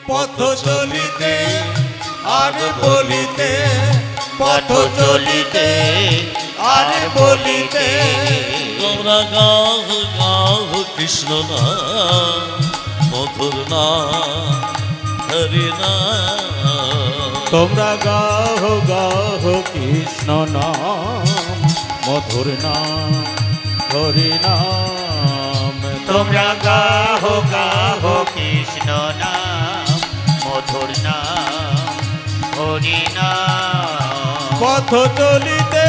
পথ চলিতে আর বলিতে, পথ চলিতে আর বলিতে। তোমরা গাও গাও কৃষ্ণ নাম, মধুর নাম হরি নাম। তোমরা গাও গাও কৃষ্ণ নাম, মধুর নাম হরি নাম। তোমরা গাও গাও কৃষ্ণ নাম, মধুর নাম হরি নাম। পথ চলিতে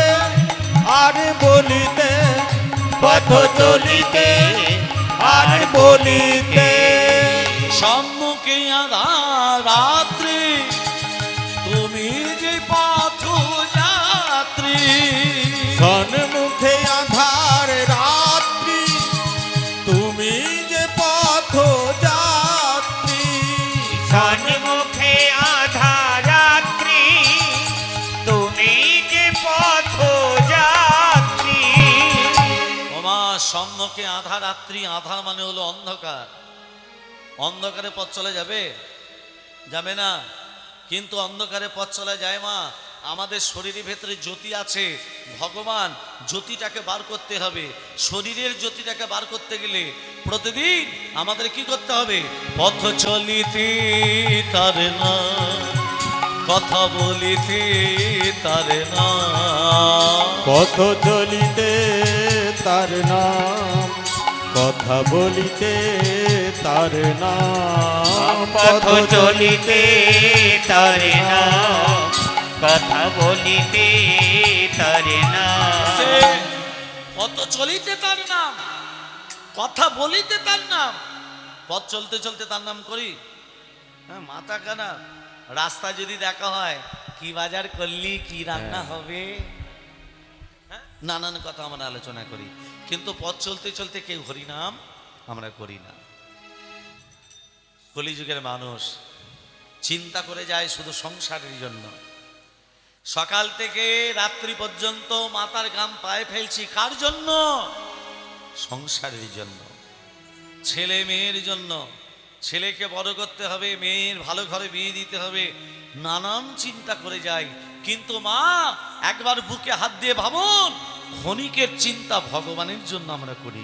আর বলিতে, পথ চলিতে আর বলিতে। সম্মুখে আধার রাত্রি, তুমি যে পথ যাত্রী। সন্মুখে আধার রাত্রি, তুমি যে পথ যাত্রী। সন্মুখে আধার রাত্রি, তুমি যে পথ যাত্রী। ওমা সম্মুখে আধার রাত্রি, আধার মানে হলো অন্ধকার। অন্ধকারে পথ চলে যাবে? যাবে না। কিন্তু অন্ধকারে পথ চলা যায় মা। আমাদের শরীরের ভেতরে জ্যোতি আছে, ভগবান জ্যোতিটাকে বার করতে হবে। শরীরের জ্যোতিটাকে বার করতে গেলে প্রতিদিন আমাদের কি করতে হবে? পথ চলিতে তার না, কথা বলিতে তার না। পথ চলিতে তার নাম, কথা বলিতে তার নাম। পথ চলিতে তার নাম, কথা বলিতে তার সে নাম। পথ চলিতে তার নাম, কথা বলিতে তার নাম। পথ চলতে চলতে তার নাম করি? হ্যাঁ, মাথা কানা। রাস্তা যদি দেখা হয়, কি বাজার করলি, কি রান্না হবে, হ্যাঁ, নানান কথা আমরা আলোচনা করি। কিন্তু পথ চলতে চলতে কেউ হরি নাম আমরা করি না। কলিযুগের মানুষ চিন্তা করে যায় শুধু সংসারের জন্য। সকাল থেকে রাত্রি পর্যন্ত মাথার ঘাম পায়ে ফেলছি কার জন্য? সংসারের জন্য, ছেলে মেয়ের জন্য। ছেলেকে বড় করতে হবে, মেয়ের ভালো ঘরে বিয়ে দিতে হবে, নানান চিন্তা করে যাই। কিন্তু মা একবার বুকে হাত দিয়ে ভাবুন, ক্ষণিকের চিন্তা ভগবানের জন্য আমরা করি।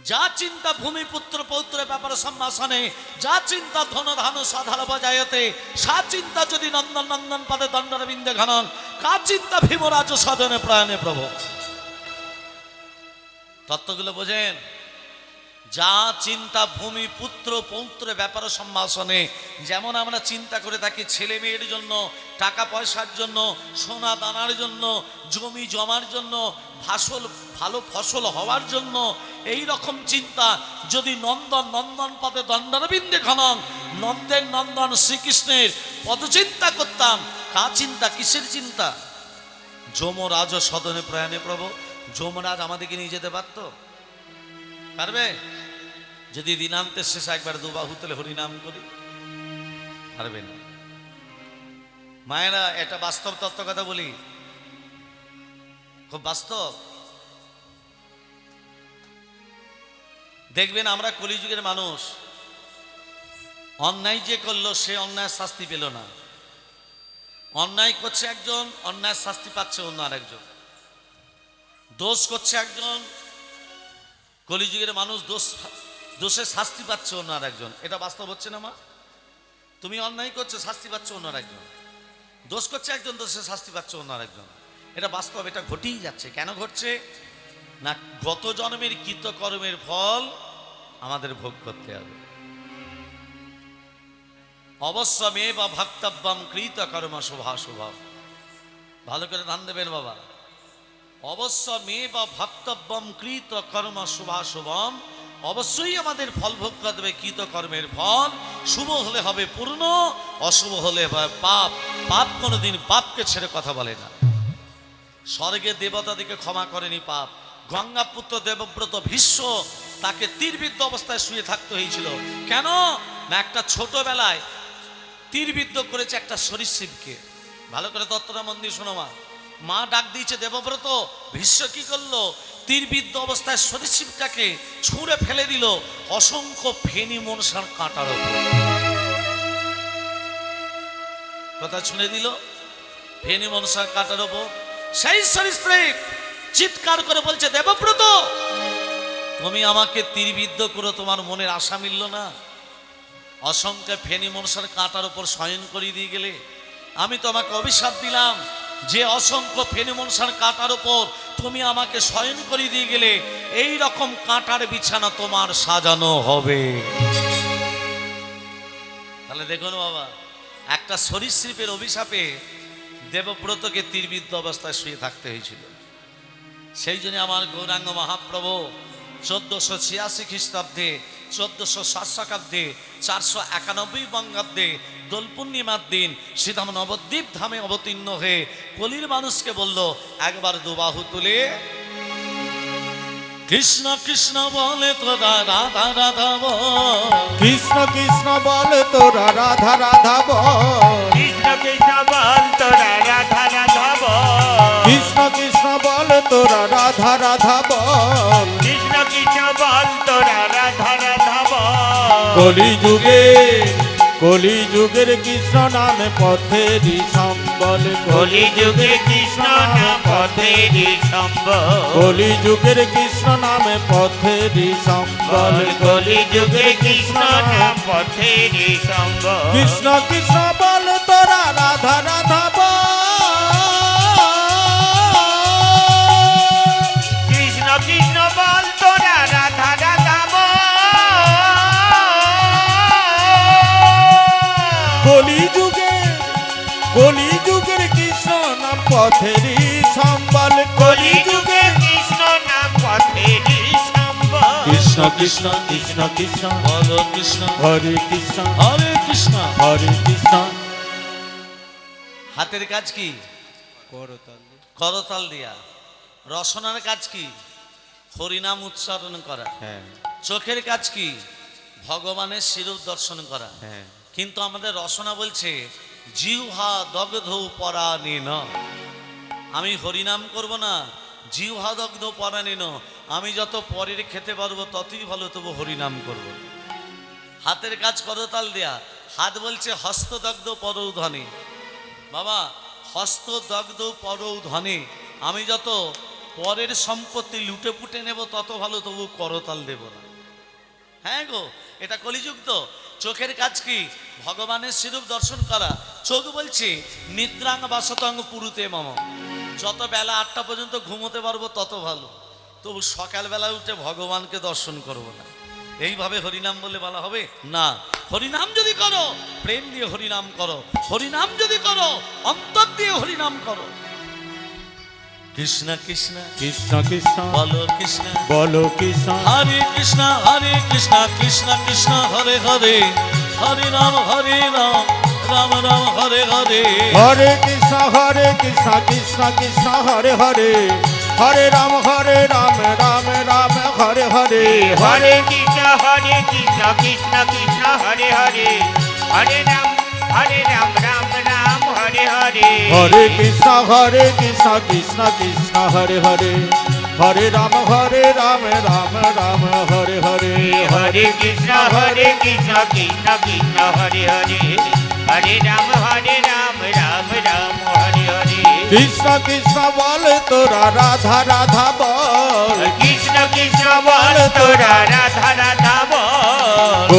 যা চিন্তা ভূমিপুত্র পৌত্র ব্যাপার সম্ভাষণে, যা চিন্তা ধন ধান সাধার বজায়তে, সা চিন্তা যদি নন্দন নন্দন পদে দণ্ডর বিন্দে ঘনন, কা চিন্তা ভীমরাজ সদনে প্রয়াণে প্রভু। তত্ত্বগুলো বোঝেন। যা চিন্তা ভূমিপুত্র পৌত্র ব্যাপার সম্ভাষণে, যেমন আমরা চিন্তা করে থাকি ছেলে মেয়ের জন্য, টাকা পয়সার জন্য, সোনা দানার জন্য, জমি জমার জন্য, ভালো ফসল হওয়ার জন্য, এই রকম চিন্তা যদি নন্দন নন্দন পদে দণ্ডরবিন্দে ঘনং, নন্দের নন্দন শ্রীকৃষ্ণের পদচিন্তা করতাম, কা চিন্তা, কিসের চিন্তা? যমরাজ সদনে প্রয়াণে প্রভু। যমরাজ আমাদেরকে নিয়ে যেতে পারত? পারবে? যদি দিনান্তের শেষে একবার দুবাহু তুলে হরিনাম করি, পারবে না। মায়েরা, এটা বাস্তব তত্ত্ব কথা বলি, খুব বাস্তব। দেখবেন আমরা কলিযুগের মানুষ, অন্যায় যে করলো সে অন্যায় শাস্তি পেল না। অন্যায় করছে একজন, অন্যায় শাস্তি পাচ্ছে অন্য আরেকজন। দোষ করছে একজন, কলিযুগের মানুষ দোষে শাস্তি পাচ্ছে অন্য আরেকজন। এটা বাস্তব হচ্ছে না মা? তুমি অন্যায় করছো, শাস্তি পাচ্ছে অন্য আরেকজন। দোষ করছে একজন, দোষে শাস্তি পাচ্ছে অন্য আরেকজন। এটা বাস্তব, এটা ঘটেই যাচ্ছে। কেন ঘটছে না? গত জন্মের কৃতকর্মের ফল আমাদের ভোগ করতে হবে। অবশ্যমেব ভক্তব্যম কৃত কর্ম শুভাশুভম। ভালো করে ধ্যান দেবেন বাবা। অবশ্যমেব ভক্তব্যম কৃত কর্ম শুভাশুভম। অবশ্যই আমাদের ফল ভোগ করতে হবে কৃতকর্মের ফল। শুভ হলে হবে পূর্ণ, অশুভ হলে হবে পাপ। পাপ কোনোদিন পাপকে ছেড়ে কথা বলে না। স্বর্গে দেবতাদিকে ক্ষমা করেনি পাপ। গঙ্গাপুত্র দেবব্রত ভীষ্ম, তাকে তীরবিদ্ধ অবস্থায় শুয়ে থাকতে হয়েছিল। কেন না? একটা ছোটবেলায় তীরবিদ্ধ করেছে একটা সরীসৃপকে। ভালো করে তত্ত্বটা মন দিয়ে শোনো মা। মা ডাক দিয়েছে দেবব্রত। ভীষ্ম কি করলো? তীরবিদ্ধ অবস্থায় সরীসৃপটাকে ছুঁড়ে ফেলে দিল অসংখ্য ফেনী মনসার কাঁটার ওপর। কথা শুনে দিল ফেনী মনসার কাঁটার ওপর। সেই সরীসৃপ চিৎকার করে বলছে, দেবব্রত, তুমি আমাকে তীরবিদ্ধ করে তোমার মনের আশা মিলল না? অসংখ্য ফেনী মনসার কাঁটার ওপর শয়ন করিয়ে দিয়ে গেলে। আমি তোমাকে অভিশাপ দিলাম যে অসংখ্য ফেনী মনসার কাঁটার ওপর তুমি আমাকে শয়ন করিয়ে দিয়ে গেলে এই রকম কাঁটার বিছানা তোমার সাজানো হবে। তাহলে দেখুন বাবা, একটা সরীসৃপের অভিশাপে দেবব্রতকে তীরবিদ্ধ অবস্থায় শুয়ে থাকতে হয়েছিল। সেই জন্য আমার গৌরাঙ্গ মহাপ্রভু 1486 খ্রিস্টাব্দে 1407 শতাব্দে 491 বঙ্গাব্দে দোল পূর্ণিমার দিন শ্রীধাম নবদ্বীপ ধামে অবতীর্ণ হয়ে কলির মানুষকে বলল, একবার দুবাহু তুলে কৃষ্ণ কৃষ্ণ বলে তোরা রাধা রাধা বল, কৃষ্ণ কৃষ্ণ বলে তোরা রাধা রাধা বল, কৃষ্ণ কৃষ্ণ বল তোরা রাধা রাধা বল, কৃষ্ণ কৃষ্ণ বলে তোরা রাধা রাধা বল, কৃষ্ণ কৃষ্ণ বল তোরা রাধা রাধা বল। কলিযুগের কৃষ্ণ নামে পথেরই সম্বল, কলিযুগের কৃষ্ণ নাম পথেরই সম্বল, কলিযুগের কৃষ্ণ নামে পথেরই সম্বল, কলিযুগের কৃষ্ণ নাম পথেরই সম্বল। কৃষ্ণ কৃষ্ণ বল তোরা রাধা রাধা বল, কৃষ্ণ কৃষ্ণ বল তোরা রাধা রাধা বল, কলিযুগের কৃষ্ণ নাম পথেরই সম্বল, কলিযুগের কৃষ্ণ নাম পথেরই সম্বল। কৃষ্ণ কৃষ্ণ কৃষ্ণ কৃষ্ণ বলো কৃষ্ণ হরে কৃষ্ণ হরে কৃষ্ণ। হরে কৃষ্ণ। হাতের কাজ কি? করতাল দিয়া। রসনার কাজ কি? হরিনাম উচ্চারণ করা। হ্যাঁ চোখের কাজ কি? ভগবানের শিরূপ দর্শন করা। হ্যাঁ কিন্তু আমাদের রসনা বলছে জিহ্বা দগ্ধ পরাণেন, আমি হরিনাম করব না, জিহ্বা দগ্ধ পরাণেন, আমি যত পরের খেতে পারবো ততই ভালো, তবু হরিনাম করব। হাতের কাজ করতাল দেয়া। হাত বলছে হস্তদগ্ধ পরৌধনে, বাবা হস্তদগ্ধ পরৌধনে, আমি যত পরের সম্পত্তি লুটে পুটে নেব তত ভালো, তবু করতাল দেব না। হ্যাঁ গো, এটা কলিযুগ তো। চোখের কাজ কি? ভগবানের স্বরূপ দর্শন করা। চোখ বলছে নিদ্রাং বাসতং পুরুতে মম, যত বেলা 8টা পর্যন্ত ঘুমোতে পারবো তত ভালো, তবু সকালবেলা উঠে ভগবানকে দর্শন করব না। এইভাবে হরিনাম বলে বলা হবে না। হরিনাম যদি করো প্রেম দিয়ে হরিনাম করো, হরিনাম যদি করো অন্তর দিয়ে হরিনাম করো। কৃষ্ণ কৃষ্ণ কৃষ্ণ কৃষ্ণ বলো কৃষ্ণ বলো কৃষ্ণ, হরে কৃষ্ণ কৃষ্ণ কৃষ্ণ হরে হরে, হরে রাম রাম রাম হরে হরে। হরে কৃষ্ণ কৃষ্ণ কৃষ্ণ হরে হরে, হরে রাম রাম রাম হরে হরে। হরে কৃষ্ণ কৃষ্ণ কৃষ্ণ হরে হরে, হরে রাম রাম রাম হরে হরে। হরে কৃষ্ণ কৃষ্ণ কৃষ্ণ হরে হরে, হরে রাম রাম রাম হরে হরে। হরে কৃষ্ণ কৃষ্ণ কৃষ্ণ হরে হরে, হরে রাম রাম রাম হরে হরে। কৃষ্ণ কৃষ্ণ বল তোরা রাধা রাধা বল, কৃষ্ণ কৃষ্ণ বল তোরা রাধা রাধা বল।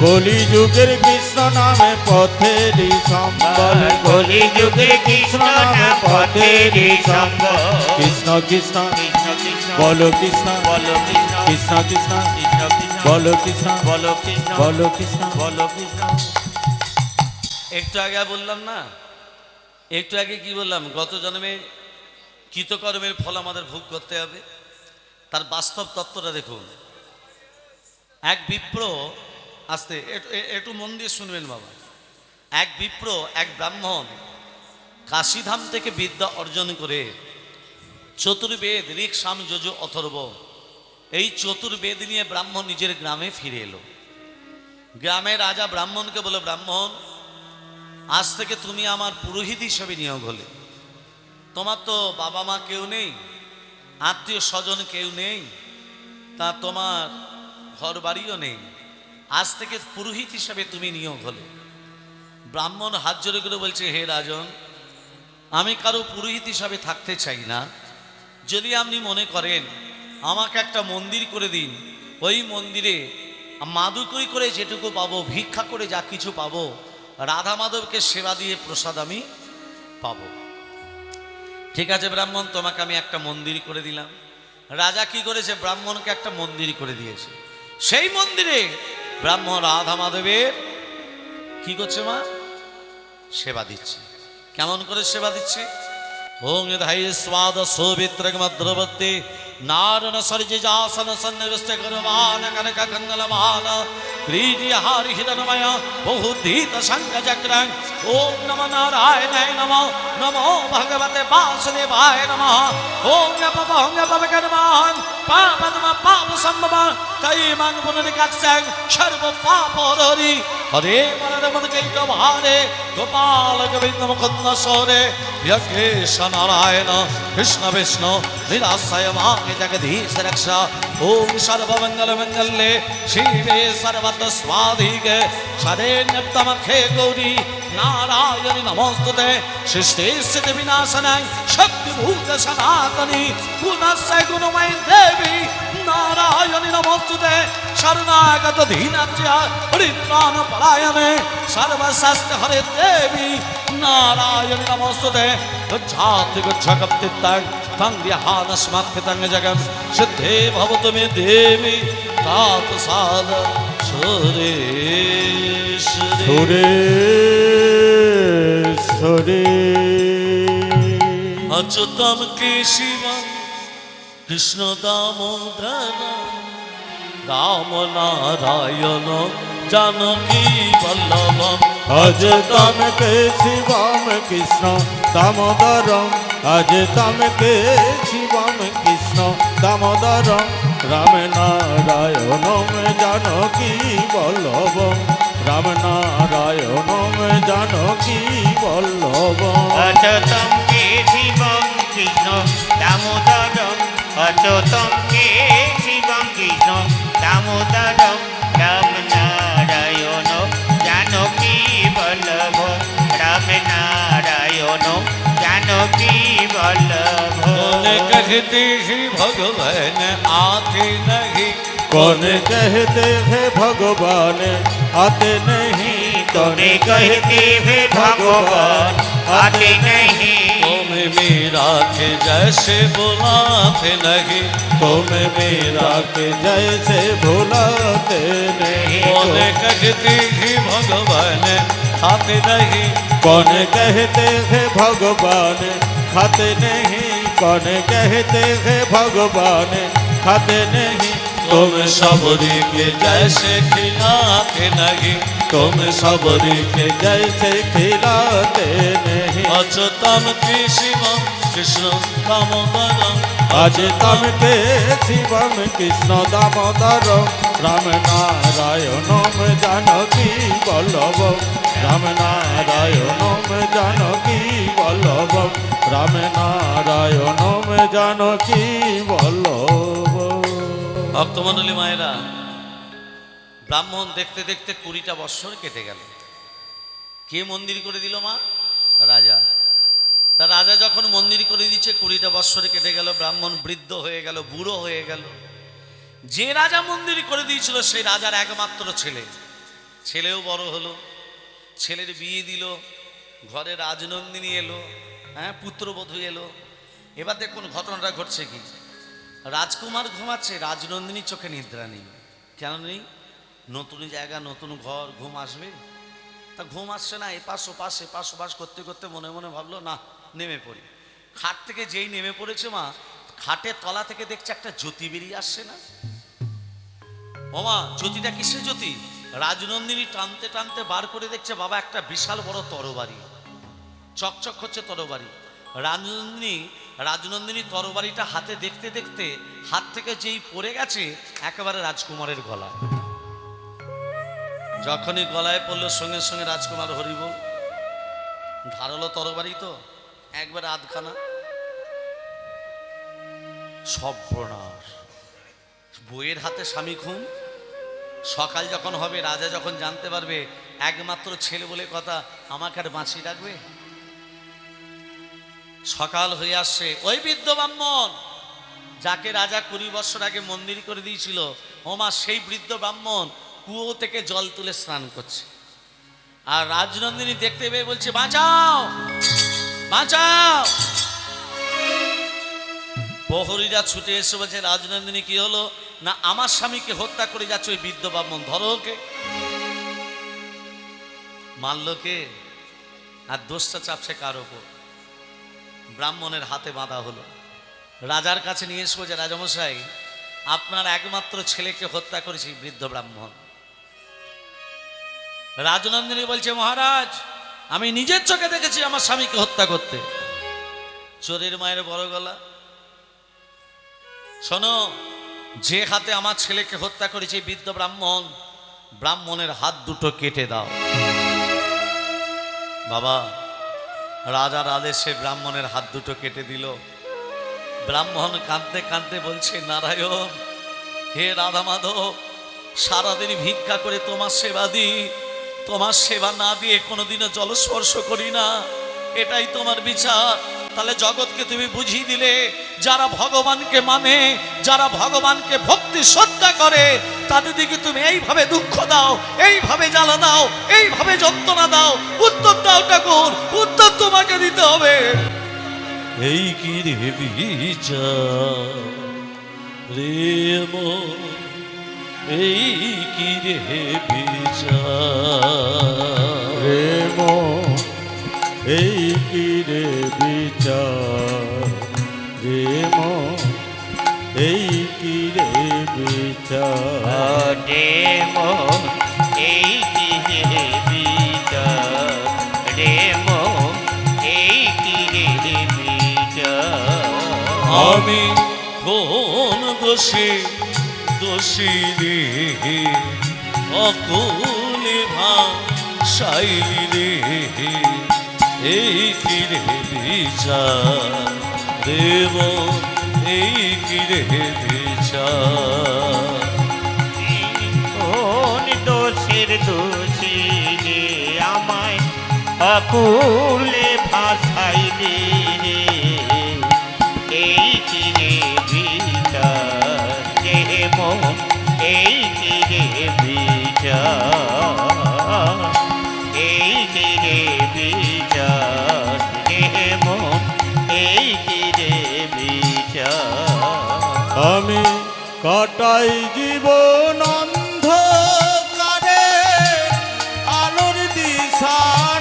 কলিযুগের কৃষ্ণ নামে পথেরই সম্বল, কলিযুগের কৃষ্ণ নাম পথেরই সম্বল। কৃষ্ণ কৃষ্ণ কৃষ্ণ কৃষ্ণ বলো কৃষ্ণ, বলো কৃষ্ণ কৃষ্ণ কৃষ্ণ কৃষ্ণ কৃষ্ণ বলো কৃষ্ণ, বলো কৃষ্ণ বলো কৃষ্ণ। বলো কৃষ্ণ। একটু আগে বললাম না, একটু আগে কি বললাম, গত জন্মে কৃতকর্মের ফল আমাদের ভোগ করতে হবে। তার বাস্তব তত্ত্বটা দেখুন। এক বিপ্র, আস্তে একটু মন দিয়ে শুনবেন বাবা। এক বিপ্র, এক ব্রাহ্মণ কাশীধাম থেকে বিদ্যা অর্জন করে চতুর্বেদ ঋক সাম যজু অথর্ব, এই চতুর্বেদ নিয়ে ব্রাহ্মণ নিজের গ্রামে ফিরে এলো। গ্রামে রাজা ব্রাহ্মণকে বলে, ব্রাহ্মণ আজ থেকে তুমি আমার পুরোহিত হিসেবে নিয়োগ হলে। তোমার তো বাবা মা কেউ নেই, আত্মীয় স্বজন কেউ নেই, তা তোমার ঘর বাড়িও নেই, আজ থেকে পুরোহিত হিসাবে তুমি নিয়োগ হলে। ব্রাহ্মণ হাত জোড়ে করে বলছে, হে রাজন, আমি কারো পুরোহিত হিসাবে থাকতে চাই না। যদি আপনি মনে করেন আমাকে একটা মন্দির করে দিন, ওই মন্দিরে মাদুকরি করে যেটুকু পাবো, ভিক্ষা করে যা কিছু পাবো, রাধা মাধবকে সেবা দিয়ে প্রসাদ আমি পাবো। ঠিক আছে ব্রাহ্মণ, তোমাকে আমি একটা মন্দির করে দিলাম। রাজা কি করেছে? ব্রাহ্মণকে একটা মন্দির করে দিয়েছে। সেই মন্দিরে ব্রাহ্মণ রাধা মাধবের কি করছে মা? সেবা দিচ্ছে। কেমন করে সেবা দিচ্ছে? ওং ধাই স্বাদ সৌবিত্রমদ্রবর্তী নারণ সর্জিজাসন সন্নিবিষ্ট করবান কনক কঙ্গলমান ক্রীডিহারি হিরণময় বহুধীত শঙ্খচক্রং। ওং নমো নারায়ণায় নমো, নমো ভগবতে বাসুদেবায় নমঃ। ওং পবগর্মান পাপনম পাপ সম্ভবং তৈমং পুনরিকাক্ষং সর্ব পাপহরি। হরে মনরমদ কৈতভারে গোপাল গোবিন্দ মুকুন্দ সরে যজ্ঞেশ নারায়ণ কৃষ্ণ বিষ্ণু নিরাশ্রয় মাঙ্গে জগদীশ রক্ষা। ওম সর্বমঙ্গল মঙ্গলে শিবে সর্বত স্বাধিকে শরণ্যতমখে গৌরী নারায়ণী নমস্তুতে। সৃষ্টি স্থিতি বিনাশনায় শক্তিভূত সনাতনী গুণস্য গুণময়ী দেবী নারায়ণী নমস্তুতে। শরণাগত দীনার্য পরিত্রাণ পরায়ণে সর্বশাস্ত্র হরে দেবী নারায়ণী নমস্তুতে। গচ্ছাতি গচ্ছকপ্তিত্তাং তং বিহানস্মাৎকৃতং জগম সিদ্ধে ভবতু মে দেবী তাত সাদ সুরেশ্বরী। সুরেশ্বরী অচ্যুতম কেশিবম কৃষ্ণ দামোদর রাম নারায়ণ জানকী বল্লভম। অজতম কেশিবম কৃষ্ণ দামোদরম, অজতম কেশিবম কৃষ্ণ দামোদরম রাম নারায়ণম জানকী বল্লভম, রাম নারায়ণম জানকী বল্লভম। অচ্যুতম কেশিবম কৃষ্ণ দামোদরম, অচ্যুতম কেশিবম কৃষ্ণ দামোদরম রাম নারায়ণ জানকী বল্লভ, রাম নারায়ণ জানকী বল্লভ। कौन कहते हैं भगवान आते नहीं, कौन कहते हैं भगवान आते नहीं, कौन कहते हैं भगवान आते नहीं। तुम मेरा के जैसे बुलाते नहीं, तुम मेरा के जैसे भुलाते नहीं। कौन कहते हैं भगवान आते नहीं, कौन कहते हैं भगवान खाते नहीं, कौन कहते हैं भगवान खाते नहीं। तुम सबरी के जैसे खिलाते नहीं, तुम सबरी के जैसे खिलाते नहीं। अच्युतम केशवम कृष्ण दामोदरम, आज तम के शिवम कृष्ण दामोदरम राम नारायणम जानकी बल्लभम, राम नारायणम जानकी बल्लभम, राम नारायणम जानकी बल्लभम। ভক্তমণ্ডলী মায়েরা, ব্রাহ্মণ দেখতে দেখতে 20টা বৎসর কেটে গেল। কে মন্দির করে দিল মা? রাজা। তা রাজা যখন মন্দির করে দিচ্ছে, 20টা বৎসরে কেটে গেল, ব্রাহ্মণ বৃদ্ধ হয়ে গেল, বুড়ো হয়ে গেল। যে রাজা মন্দির করে দিয়েছিল সেই রাজার একমাত্র ছেলে, ছেলেও বড় হলো, ছেলের বিয়ে দিল, ঘরে রাজনন্দিনী এলো, হ্যাঁ পুত্রবধূ এলো। এবার দেখুন ঘটনাটা ঘটছে কি। রাজকুমার ঘুমাচ্ছে, রাজনন্দিনীর চোখে নিদ্রা নেই। কেন নেই? নতুন জায়গা, নতুন ঘর, ঘুম আসবে? তা ঘুম আসছে না। এপাশ ওপাশ করতে করতে মনে মনে ভাবলো না, নেমে পড়ি। খাট থেকে যেই নেমে পড়েছে মা, খাটের তলা থেকে দেখছে একটা জ্যোতি বেরিয়ে আসছে না। ওমা, জ্যোতিটা কিসের জ্যোতি? রাজনন্দিনী টানতে টানতে বার করে দেখছে বাবা একটা বিশাল বড় তরবারি, চকচক হচ্ছে তরবারি। রাজনন্দিনী তরবারিটা হাতে দেখতে দেখতে হাত থেকে যেই পড়ে গেছে একেবারে রাজকুমারের গলা। যখনই গলায় পড়লো সঙ্গে সঙ্গে রাজকুমার হরিবল, ধারালো তরবারি তো একবার আধখানা সর্বনাশ, বইয়ের হাতে স্বামী খুন। সকাল যখন হবে, রাজা যখন জানতে পারবে একমাত্র ছেলে বলে কথা, আমাকে আর বাঁচিয়ে রাখবে? সকাল হয়ে আসছে, ওই বৃদ্ধ ব্রাহ্মণ যাকে রাজা 20 বছর আগে মন্দির করে দিয়েছিল, ওমা সেই বৃদ্ধ ব্রাহ্মণ কুয়ো থেকে জল তুলে স্নান করছে। আর রাজনন্দিনী দেখতে পেয়ে বলছে, বাঁচাও বাঁচাও। প্রহরীরা ছুটে এসে বলছে, রাজনন্দিনী কি হলো? না, আমার স্বামীকে হত্যা করে যাচ্ছে ওই বৃদ্ধ ব্রাহ্মণ, ধরো ওকে। মারল কে? আর দোষটা চাপছে কার ওপর? ব্রাহ্মণের হাতে বাঁধা হলো। রাজার কাছে নিয়ে এসে বলছে, রাজামশাই, আপনার একমাত্র ছেলেকে হত্যা করেছে বৃদ্ধ ব্রাহ্মণ। রাজনন্দিনী বলছে, মহারাজ, আমি নিজের চোখে দেখেছি আমার স্বামীকে হত্যা করতে। চোরের মায়ের বড় গলা। শোনো, যে হাতে আমার ছেলেকে হত্যা করেছে বৃদ্ধ ব্রাহ্মণ, ব্রাহ্মণের হাত দুটো কেটে দাও। বাবা, রাজার আদেশে ব্রাহ্মণের হাত দুটো কেটে দিল। ব্রাহ্মণ কাঁদতে কাঁদতে বলছে, নারায়ণ, হে রাধা মাধব, সারাদিন ভিক্ষা করে তোমার সেবা দিই, তোমার সেবা না দিয়ে কোনোদিনও জলস্পর্শ করি না, এটাই তোমার বিচার। তাহলে জগৎকে তুমি বুঝিয়ে দিলে, যারা ভগবানকে মানে, যারা ভগবানকে ভক্তি শ্রদ্ধা করে, তাদের দিকে তুমি এইভাবে দুঃখ দাও, এইভাবে জ্বালা দাও, এইভাবে যন্ত্রণা দাও। উত্তর দাও ঠাকুর, উত্তর তোমাকে দিতে হবে। এই কি রে বিচার রে মন, এই কি রে বিচার রে মন, এই কি রে বিচার রে মন, এই কি রে বিচার রে মন, এই কি রে বিচার রে মন, এই কি রে বিচার। আমি কোন দোষে দোষী রে, অকুলে ভাসাইলি রে, এই কি রে বিচার দেব, এই কি রে বিচার। কোন দোষের দোষী রে, আমায় অকুলে ভাসাইলি রে, এই কি রে বিচার রে মন, এই কি রে বিচার, এই কি রে বিচার রে মন, এই কি রে বিচার। আমি কাটাই জীবন অন্ধকারে, আলোর দিশা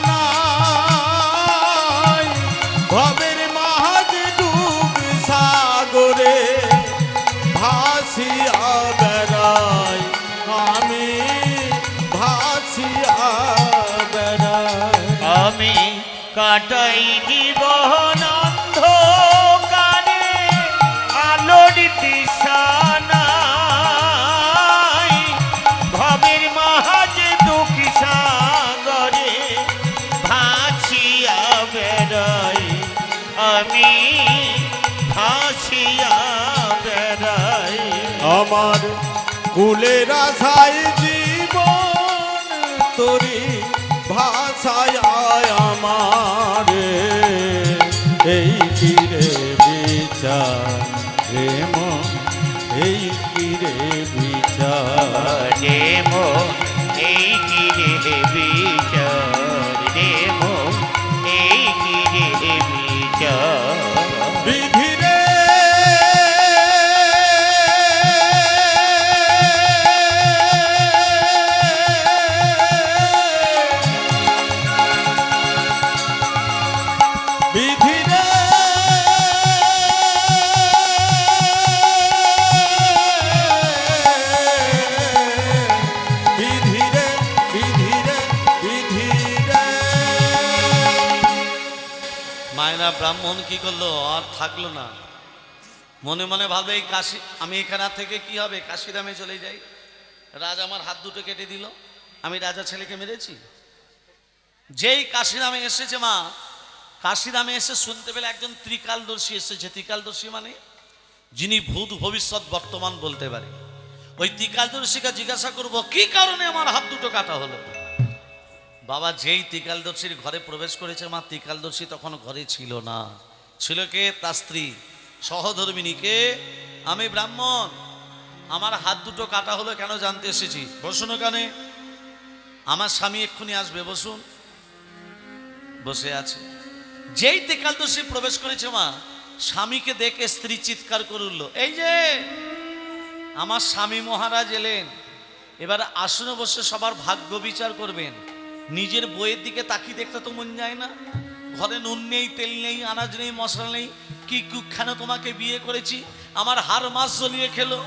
নাই, ভবের মাঝ ডুব সাগরে ভাসিয়া বেড়াই, আমি ভাসিয়া বেড়াই। আমি কাটাই জীবন অন্ধকারে, আলোর দিশা নাই, ভবের মাঝে দুঃখ সাগরে ভাসিয়া বেড়াই, আমি ভাসিয়া বেড়াই। আমার কুলের আশায় জীবন তোরি ভাষায় আমার, এই কি রে বিচার রে মন, এই কি রে বিচার রে মন, এই কি রে বিচার রে মন, এই কি রে বিচার। বিধি রে বিধি রে বিধি রে বিধি রে বিধি রে। মায়েরা ব্রাহ্মণ কি করলো? আর থাকলো না। মনে মনে ভাবে, এই কাশি, আমি এখানে থেকে কি হবে, কাশিরামে চলে যাই। রাজা আমার হাত দুটো কেটে দিল, আমি রাজা ছেলেকে মেরেছি। যেই কাশিরামে এসেছে মা, কাশিরামে এসে শুনতে পেলে একজন ত্রিকালদর্শী এসেছে। ত্রিকালদর্শী মানে যিনি ভূত ভবিষ্যৎ বর্তমান বলতে পারে। ওই ত্রিকালদর্শীকে জিজ্ঞাসা করব কি কারণে আমার হাত দুটো কাটা হলো। বাবা যেই ত্রিকালদর্শীর ঘরে প্রবেশ করেছে মা, ত্রিকালদর্শী তখন ঘরে ছিল না। ছিল কে? তার স্ত্রী সহধর্মিনীকে। আমি ব্রাহ্মণ, আমার হাত দুটো কাটা হলো কেন জানতে এসেছি। বসুন ওখানে, আমার স্বামী এক্ষুনি আসবে, বসুন। বসে আছে। যেই ত্রিকালদর্শী প্রবেশ করেছে মা, স্বামীকে দেখে স্ত্রী চিৎকার করে উঠল, এই যে আমার স্বামী মহারাজ এলেন, এবার আসনে বসে সবার ভাগ্য বিচার করবেন। নিজের বইয়ের দিকে তাকিয়ে দেখতে তো মন যায় না? ঘরে নুন নেই, তেল নেই, আনাজ নেই, মশলা নেই, কি কুখানে তোমাকে বিয়ে করেছি, আমার হাড় মাস জ্বলিয়ে খেলো।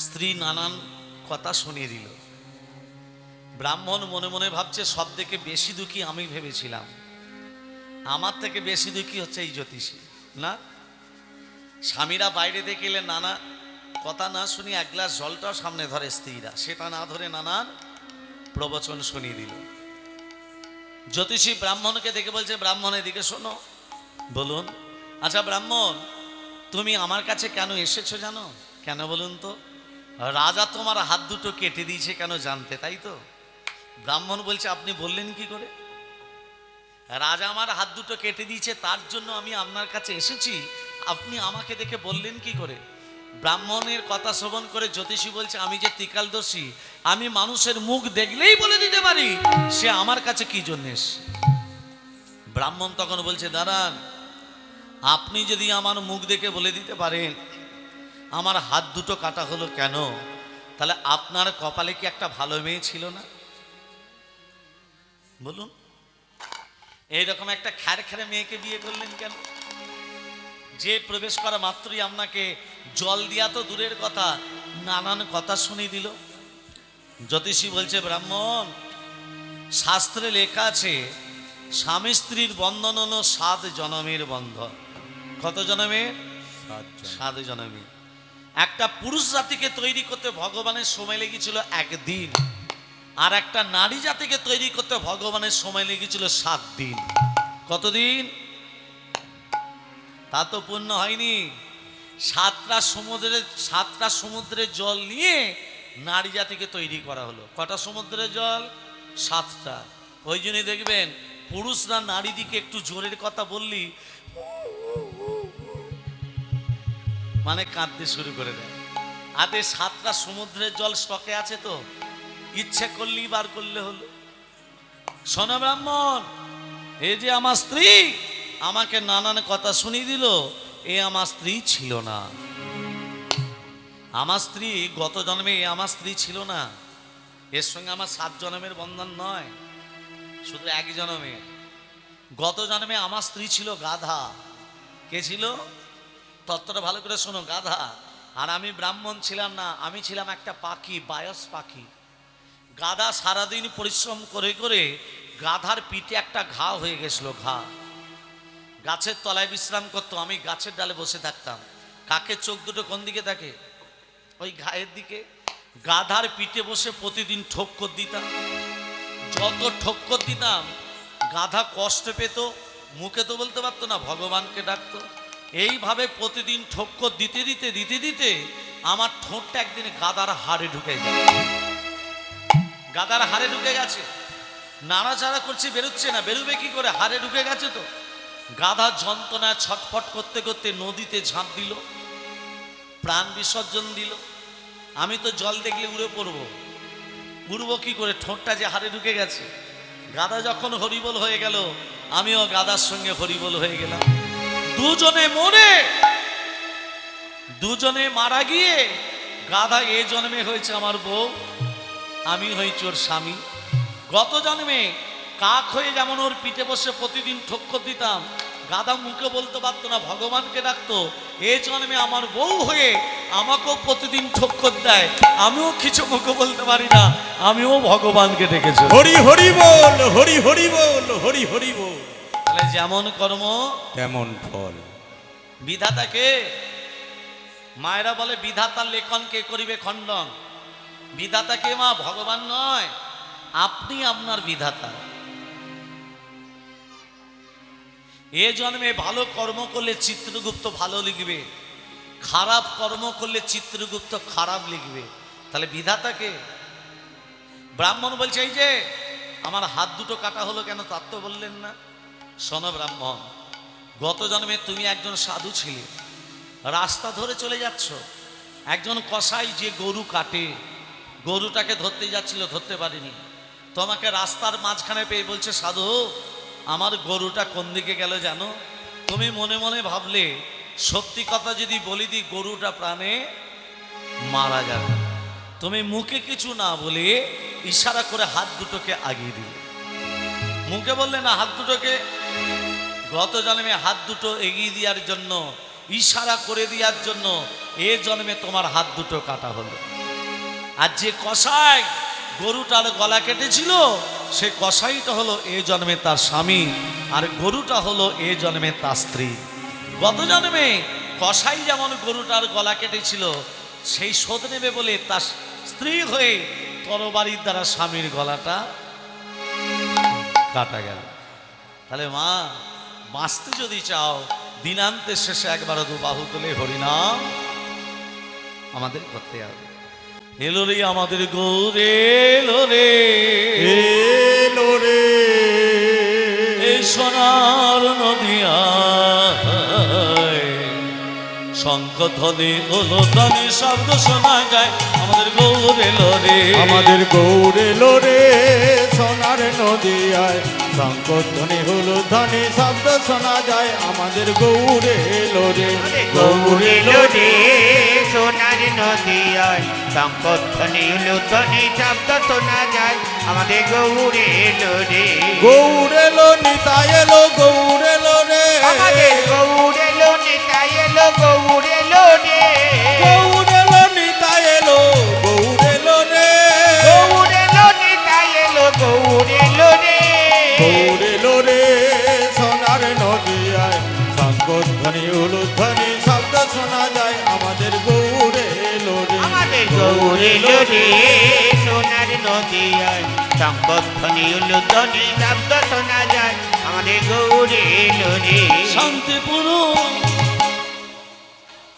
স্ত্রী নানান কথা শুনিয়ে দিল। ব্রাহ্মণ মনে মনে ভাবছে সব থেকে বেশি দুঃখী আমি ভেবেছিলাম, আমার থেকে বেশি দুঃখী হচ্ছে এই জ্যোতিষী না। স্বামীরা বাইরে থেকে এলে নানা কথা না শুনি এক গ্লাস জলটাও সামনে ধরে স্ত্রীরা, সেটা না ধরে নানান প্রবচন শুনিয়ে দিল। জ্যোতিষী ব্রাহ্মণকে দেখে বলছে, ব্রাহ্মণ এদিকে শোনো। বলুন। আচ্ছা ব্রাহ্মণ, তুমি আমার কাছে কেন এসেছো জানো? কেন বলুন তো? রাজা তোমার হাত দুটো কেটে দিয়েছে কেন জানতে, তাই তো? ব্রাহ্মণ বলছে, আপনি বললেন কি করে? রাজা আমার হাত দুটো কেটে দিয়েছে, তার জন্য আমি আপনার কাছে এসেছি, আপনি আমাকে দেখে বললেন কি করে? ব্রাহ্মণের কথা শ্রবণ করে জ্যোতিষী বলছে, আমি যে ত্রিকালদর্শী, আমি মানুষের মুখ দেখলেই বলে দিতে পারি সে আমার কাছে কি জন্য এসেছে। ব্রাহ্মণ তখন বলছে, দাঁড়ান, আপনি যদি আমার মুখ দেখে বলে দিতে পারেন আমার হাত দুটো কাটা হলো কেন, তাহলে আপনার কপালে কি একটা ভালো মেয়ে ছিল না? বলুন, এইরকম একটা খ্যার খ্যারে মেয়েকে বিয়ে করলেন কেন? যে প্রবেশ করা মাত্রই আপনাকে জল দিয়া তো দূরের কথা, নানান কথা শুনিয়ে দিল। জ্যোতিষী বলছে, ব্রাহ্মণ, শাস্ত্রে লেখা আছে স্বামী স্ত্রীর বন্ধন হলো 7 জনমের বন্ধন। কত জনমের? 7 জনমের। একটা পুরুষ জাতিকে তৈরি করতে ভগবানের সময় লেগেছিল 1 দিন, আর একটা নারী জাতিকে তৈরি করতে ভগবানের সময় লেগেছিল 7 দিন। কতদিন? তা তো পূর্ণ হয়নি। 7টা সমুদ্রের জল নিয়ে নারী জাতিকে তৈরি করা হলো। কটা সমুদ্রের জল? 7টা। ওই জন্যই দেখবেন পুরুষরা নারী দিকে একটু জোরের কথা বললি মানে কাঁদতে শুরু করে দেয়। আদে 7টা সমুদ্রের জল স্টকে আছে তো, ইচ্ছে করলেই বার করলে হলো। শোনো ব্রাহ্মণ, এই যে আমার স্ত্রী আমাকে নানান কথা শুনিয়ে দিল, এ আমার স্ত্রী ছিল না। আমার স্ত্রী গত জন্মে আমার স্ত্রী ছিল না, এর সঙ্গে আমার 7 জন্মের বন্ধন নয়, শুধু 1 জন্মের। গত জন্মে আমার স্ত্রী ছিল গাধা। কে ছিল? তত্ত্বটা ভালো করে শোনো, গাধা। আর আমি ব্রাহ্মণ ছিলাম না, আমি ছিলাম একটা পাখি, বায়স পাখি। গাধা সারাদিন পরিশ্রম করে করে গাধার পিঠে একটা ঘা হয়ে গেছিল। ঘা গাছের তলায় বিশ্রাম করতো, আমি গাছের ডালে বসে থাকতাম। কাকের চোখ দুটো কোন দিকে থাকে? ওই ঘায়ের দিকে। গাধার পিঠে বসে প্রতিদিন ঠক্কর দিতাম। যত ঠক্কর দিতাম গাধা কষ্ট পেত, মুখে তো বলতে পারতো না, ভগবানকে ডাকতো। এইভাবে প্রতিদিন ঠক্কর দিতে দিতে দিতে দিতে আমার ঠোঁটটা একদিন গাধার হাড়ে ঢুকে যায়। গাধার হাড়ে ঢুকে গেছে, নাড়াচাড়া করছে, বেরোচ্ছে না। বেরোবে কি করে? হাড়ে ঢুকে গেছে তো। গাধা যন্ত্রণায় ছটফট করতে করতে নদীতে ঝাঁপ দিল, প্রাণ বিসর্জন দিল। আমি তো জল দেখলে উড়ে পড়বো। উড়বো কি করে? ঠোঁটটা যে হাড়ে ঢুকে গেছে। গাধা যখন হরিবোল হয়ে গেল, আমিও গাধার সঙ্গে হরিবোল হয়ে গেলাম। দুজনে মরে, দুজনে মারা গিয়ে গাধা এ জন্মে হয়েছে আমার বউ, আমি হয়েছি ওর স্বামী। গত জন্মে কাক হয়ে যেমন ওর পিঠে বসে প্রতিদিন ঠক্কর দিতাম, গাধা মুখে বলতে পারতো না, ভগবানকে ডাকতো। এ জন্মে আমার বউ হয়ে আমাকেও প্রতিদিন ঠক্কর দেয়, আমিও কিছু মুখে বলতে পারি না, আমিও ভগবানকে ডেকেছি। হরি হরি বল, হরি হরি বল, হরি হরি বল। তাহলে যেমন কর্ম তেমন ফল। বিধাতাকে, মায়েরা বলে বিধাতার লেখন কে করিবে খণ্ডন। বিধাতাকে মা, ভগবান নয়, আপনি আপনার বিধাতা। এ জন্মে ভালো কর্ম করলে চিত্রগুপ্ত ভালো লিখবে, খারাপ কর্ম করলে চিত্রগুপ্ত খারাপ লিখবে, তাহলে বিধাতাকে? ব্রাহ্মণ বলছে এই যে আমার হাত দুটো কাটা হলো কেন, তার তো বললেন না। শোনো ব্রাহ্মণ, গত জন্মে তুমি একজন সাধু ছিলে, রাস্তা ধরে চলে যাচ্ছ, একজন কসাই যে গরু কাটে, গরুটাকে ধরতে যাচ্ছিল, ধরতে পারেনি, তোমাকে রাস্তার মাঝখানে পেয়ে বলছে সাধু আমার গরুটা কোন দিকে গেল জানো? তুমি মনে মনে ভাবলে সত্যি কথা যদি বলি দিই গরুটা প্রাণে মারা যাবে, তুমি মুখে কিছু না বলে ইশারা করে হাত দুটোকে আগিয়ে দিলে। মুখে বললে না, হাত দুটোকে। গত জন্মে হাত দুটো এগিয়ে দেওয়ার জন্য, ইশারা করে দেওয়ার জন্য এ জন্মে তোমার হাত দুটো কাটা হলো। আর যে কসাই গরুটার গলা কেটেছিল সে কসাইটা হলো এ জন্মে তার স্বামী, আর গরুটা হলো এ জন্মে তার স্ত্রী। গত জন্মে কসাই যেমন গরুটার গলা কেটেছিল সেই শোধ নেবে বলে তার স্ত্রী হয়ে তরবারির দ্বারা স্বামীর গলাটা কাটা গেল। তাহলে মা, বাঁচতে যদি চাও দিনান্তের শেষে একবার দু বাহু তুলে হরিনাম আমাদের করতে হবে। এলো রে আমাদের গৌরে, এলো রে, এলো রে, এই সোনার নদিয়া, শঙ্খ ধ্বনি হলো ধ্বনি শব্দ শোনা যায়, আমাদের গৌর এলো রে, আমাদের গৌর এলো রে, সোনার নদিয়ায় শঙ্খধ্বনি হলো ধ্বনি শব্দ শোনা যায়, আমাদের গৌর এলো রে, গৌর এলো রে, সোনার নদিয়ায় শঙ্খধ্বনি উলুধ্বনি শব্দ শোনা যায়, আমাদের গৌর এলো রে, গৌর এলো নিতাই এলো, গৌর এলো রে, আমাদের গৌর এলো নিতাই এলো, গৌর এলো রে, গৌর এলো নিতাই এলো, গৌর এলো রে, গৌর এলো নিতাই এলো, গৌর এলো রে, গৌর এলো রে, সোনার নদিয়ায় শঙ্খধ্বনি উলুধ্বনি শব্দ শোনা যায়, আমাদের গৌর এলো রে, আমাদের গৌর এলো রে, সোনার নদিয়ায় শঙ্খধ্বনি উলুধ্বনি শব্দ শোনা যায়, আমাদের গৌর এলো রে, শান্তিপুর।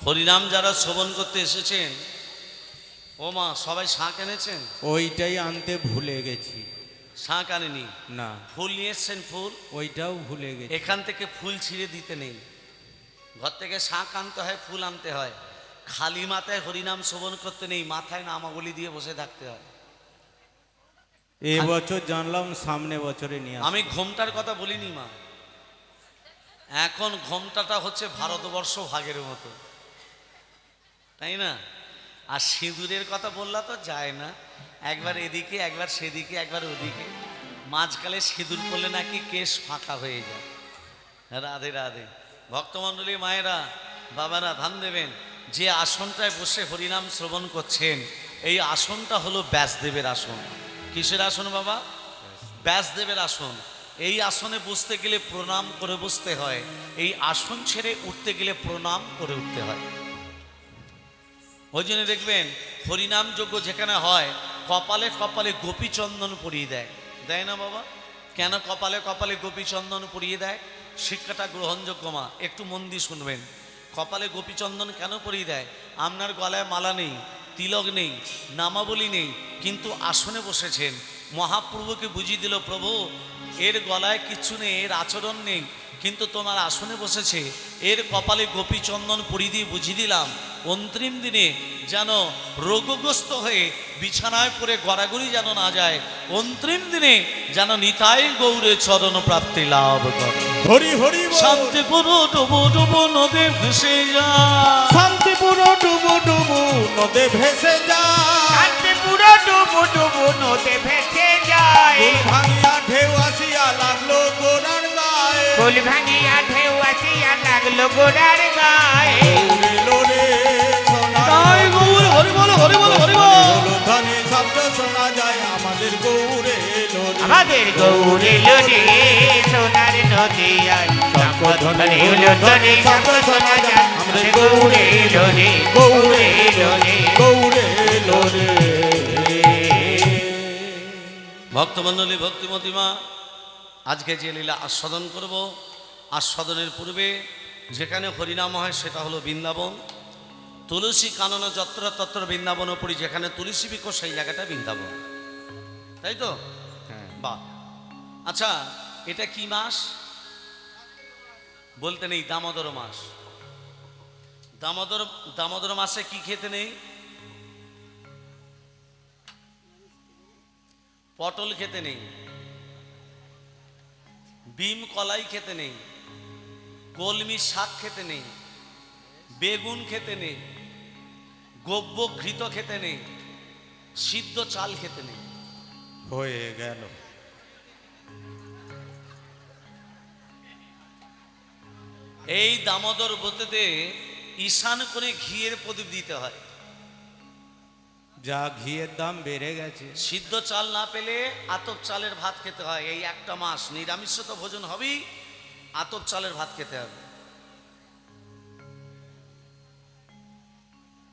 হরিনাম যারা শ্রবণ করতে এসেছেন, ও মা সবাই শাঁখ এনেছেন? ওইটাই আনতে ভুলে গেছি। শাঁখ আনেনি? না, ফুল নিয়ে এসছেন? ফুল ওইটাও ভুলে গেছি। এখান থেকে ফুল ছিঁড়ে দিতে নেই, ঘর থেকে শাঁখ আনতে হয়, ফুল আনতে হয়। খালি মাথায় হরিনাম শ্রবণ করতে নেই, মাথায় নামাবলি দিয়ে বসে থাকতে হয়। এবছর জানলাম, সামনে বছরে নিয়ে আমি ঘোমটার কথা বলিনি মা, এখন ঘোমটাটা হচ্ছে ভারতবর্ষ ভাগের মতো, তাই না? আর সিঁদুরের কথা বললা তো যায় না, একবার এদিকে একবার সেদিকে একবার ওদিকে, মাঝকালে সিঁদুর পড়লে নাকি কেশ ফাঁকা হয়ে যায়। রাধে রাধে। ভক্তমণ্ডলী মায়েরা, বাবারা ধ্যান দেবেন, যে আসনটায় বসে হরিনাম শ্রবণ করছেন এই আসনটা হলো ব্যাসদেবের আসন। কিসের আসন বাবা? ব্যাসদেবের আসন। এই আসনে বসতে গেলে প্রণাম করে বসতে হয়, এই আসন ছেড়ে উঠতে গেলে প্রণাম করে উঠতে হয়। ওই জন্য দেখবেন হরিনাম যজ্ঞ যেখানে হয় কপালে কপালে গোপীচন্দন পরিয়ে দেয়, দেয় না বাবা? কেন কপালে কপালে গোপীচন্দন পরিয়ে দেয়? শিক্ষাটা গ্রহণযোগ্য মা, একটু মন দিয়ে শুনবেন। কপালে গোপীচন্দন কেন পরিয়ে দেয়? আপনার গলায় মালা নেই, তিলক নেই, নামাবলী নেই, কিন্তু আসনে বসেছেন, মহাপ্রভুকে বুঝিয়ে দিল প্রভু এর গলায় কিচ্ছু নেই, এর আচরণ নেই, কিন্তু তোমার আসনে বসেছে, এর কপালে গোপীচন্দন পরিয়ে দিয়ে বুঝিয়ে দিলাম অন্তিম দিনে যেন রোগগ্রস্ত হয়ে বিছানায় পড়ে গড়াগড়ি যেন না যায়, অন্তিম দিনে যেন নিতাই গৌরে চরণ প্রাপ্তি লাভ করে। হরি হরি বল। শান্তিপুর ডুবু ডুবু নদে ভেসে যায়, শান্তিপুর ডুবু ডুবু নদে ভেসে যায়, শান্তিপুর ডুবু ডুবু নদে ভেসে যায়, ফুল ভাঙিয়া ঢেউ আসিয়া লাগলো গোড়ার গায়ে, ফুল ভাঙিয়া ঢেউ আসিয়া লাগলো গোড়ার গায়ে, গৌর এলো রে, সোনার তাই গৌর হরি বল হরি বল হরি বল। হলো ধ্বনি শব্দ শোনা যায়, আমাদের গৌর এলো রে, আমাদের গৌর এলো রে, সোনার নদিয়ায় শঙ্খধ্বনি উলুধ্বনি শব্দ শোনা যায়, আমাদের গৌর এলো রে, গৌর এলো রে, গৌর এলো রে। ভক্তমণ্ডলী ভক্তিমতী মা, আজকে যে লীলা আস্বাদন করব, আস্বাদনের পূর্বে যেখানে হরিনাম হয় সেটা হলো বৃন্দাবন, তুলসী কানন যত্র তত্র বৃন্দাবনপুরী, যেখানে তুলসী বৃক্ষ সেই জায়গাটা বৃন্দাবন, তাই তো? হ্যাঁ। বাহ। আচ্ছা, এটা কি মাস বলতে নেই? দামোদর মাস। দামোদর মাসে কি খেতে নেই? পটল খেতে নেই, বিম কলাই খেতে নেই, কলমি শাক খেতে নেই, বেগুন খেতে নেই, গব্য ঘৃত খেতে নেই, সিদ্ধ চাল খেতে নেই। হয়ে গেল। এই দামোদর ব্রতেতে ঈশান কোণে ঘিয়ের প্রদীপ দিতে হয়। যা ঘিয়ের দাম বেড়ে গেছে। সিদ্ধ চাল না পেলে আতপ চালের ভাত খেতে হয়। এই একটা মাস নিরামিষ তো ভোজন হবেই, আতপ চালের ভাত খেতে হবে।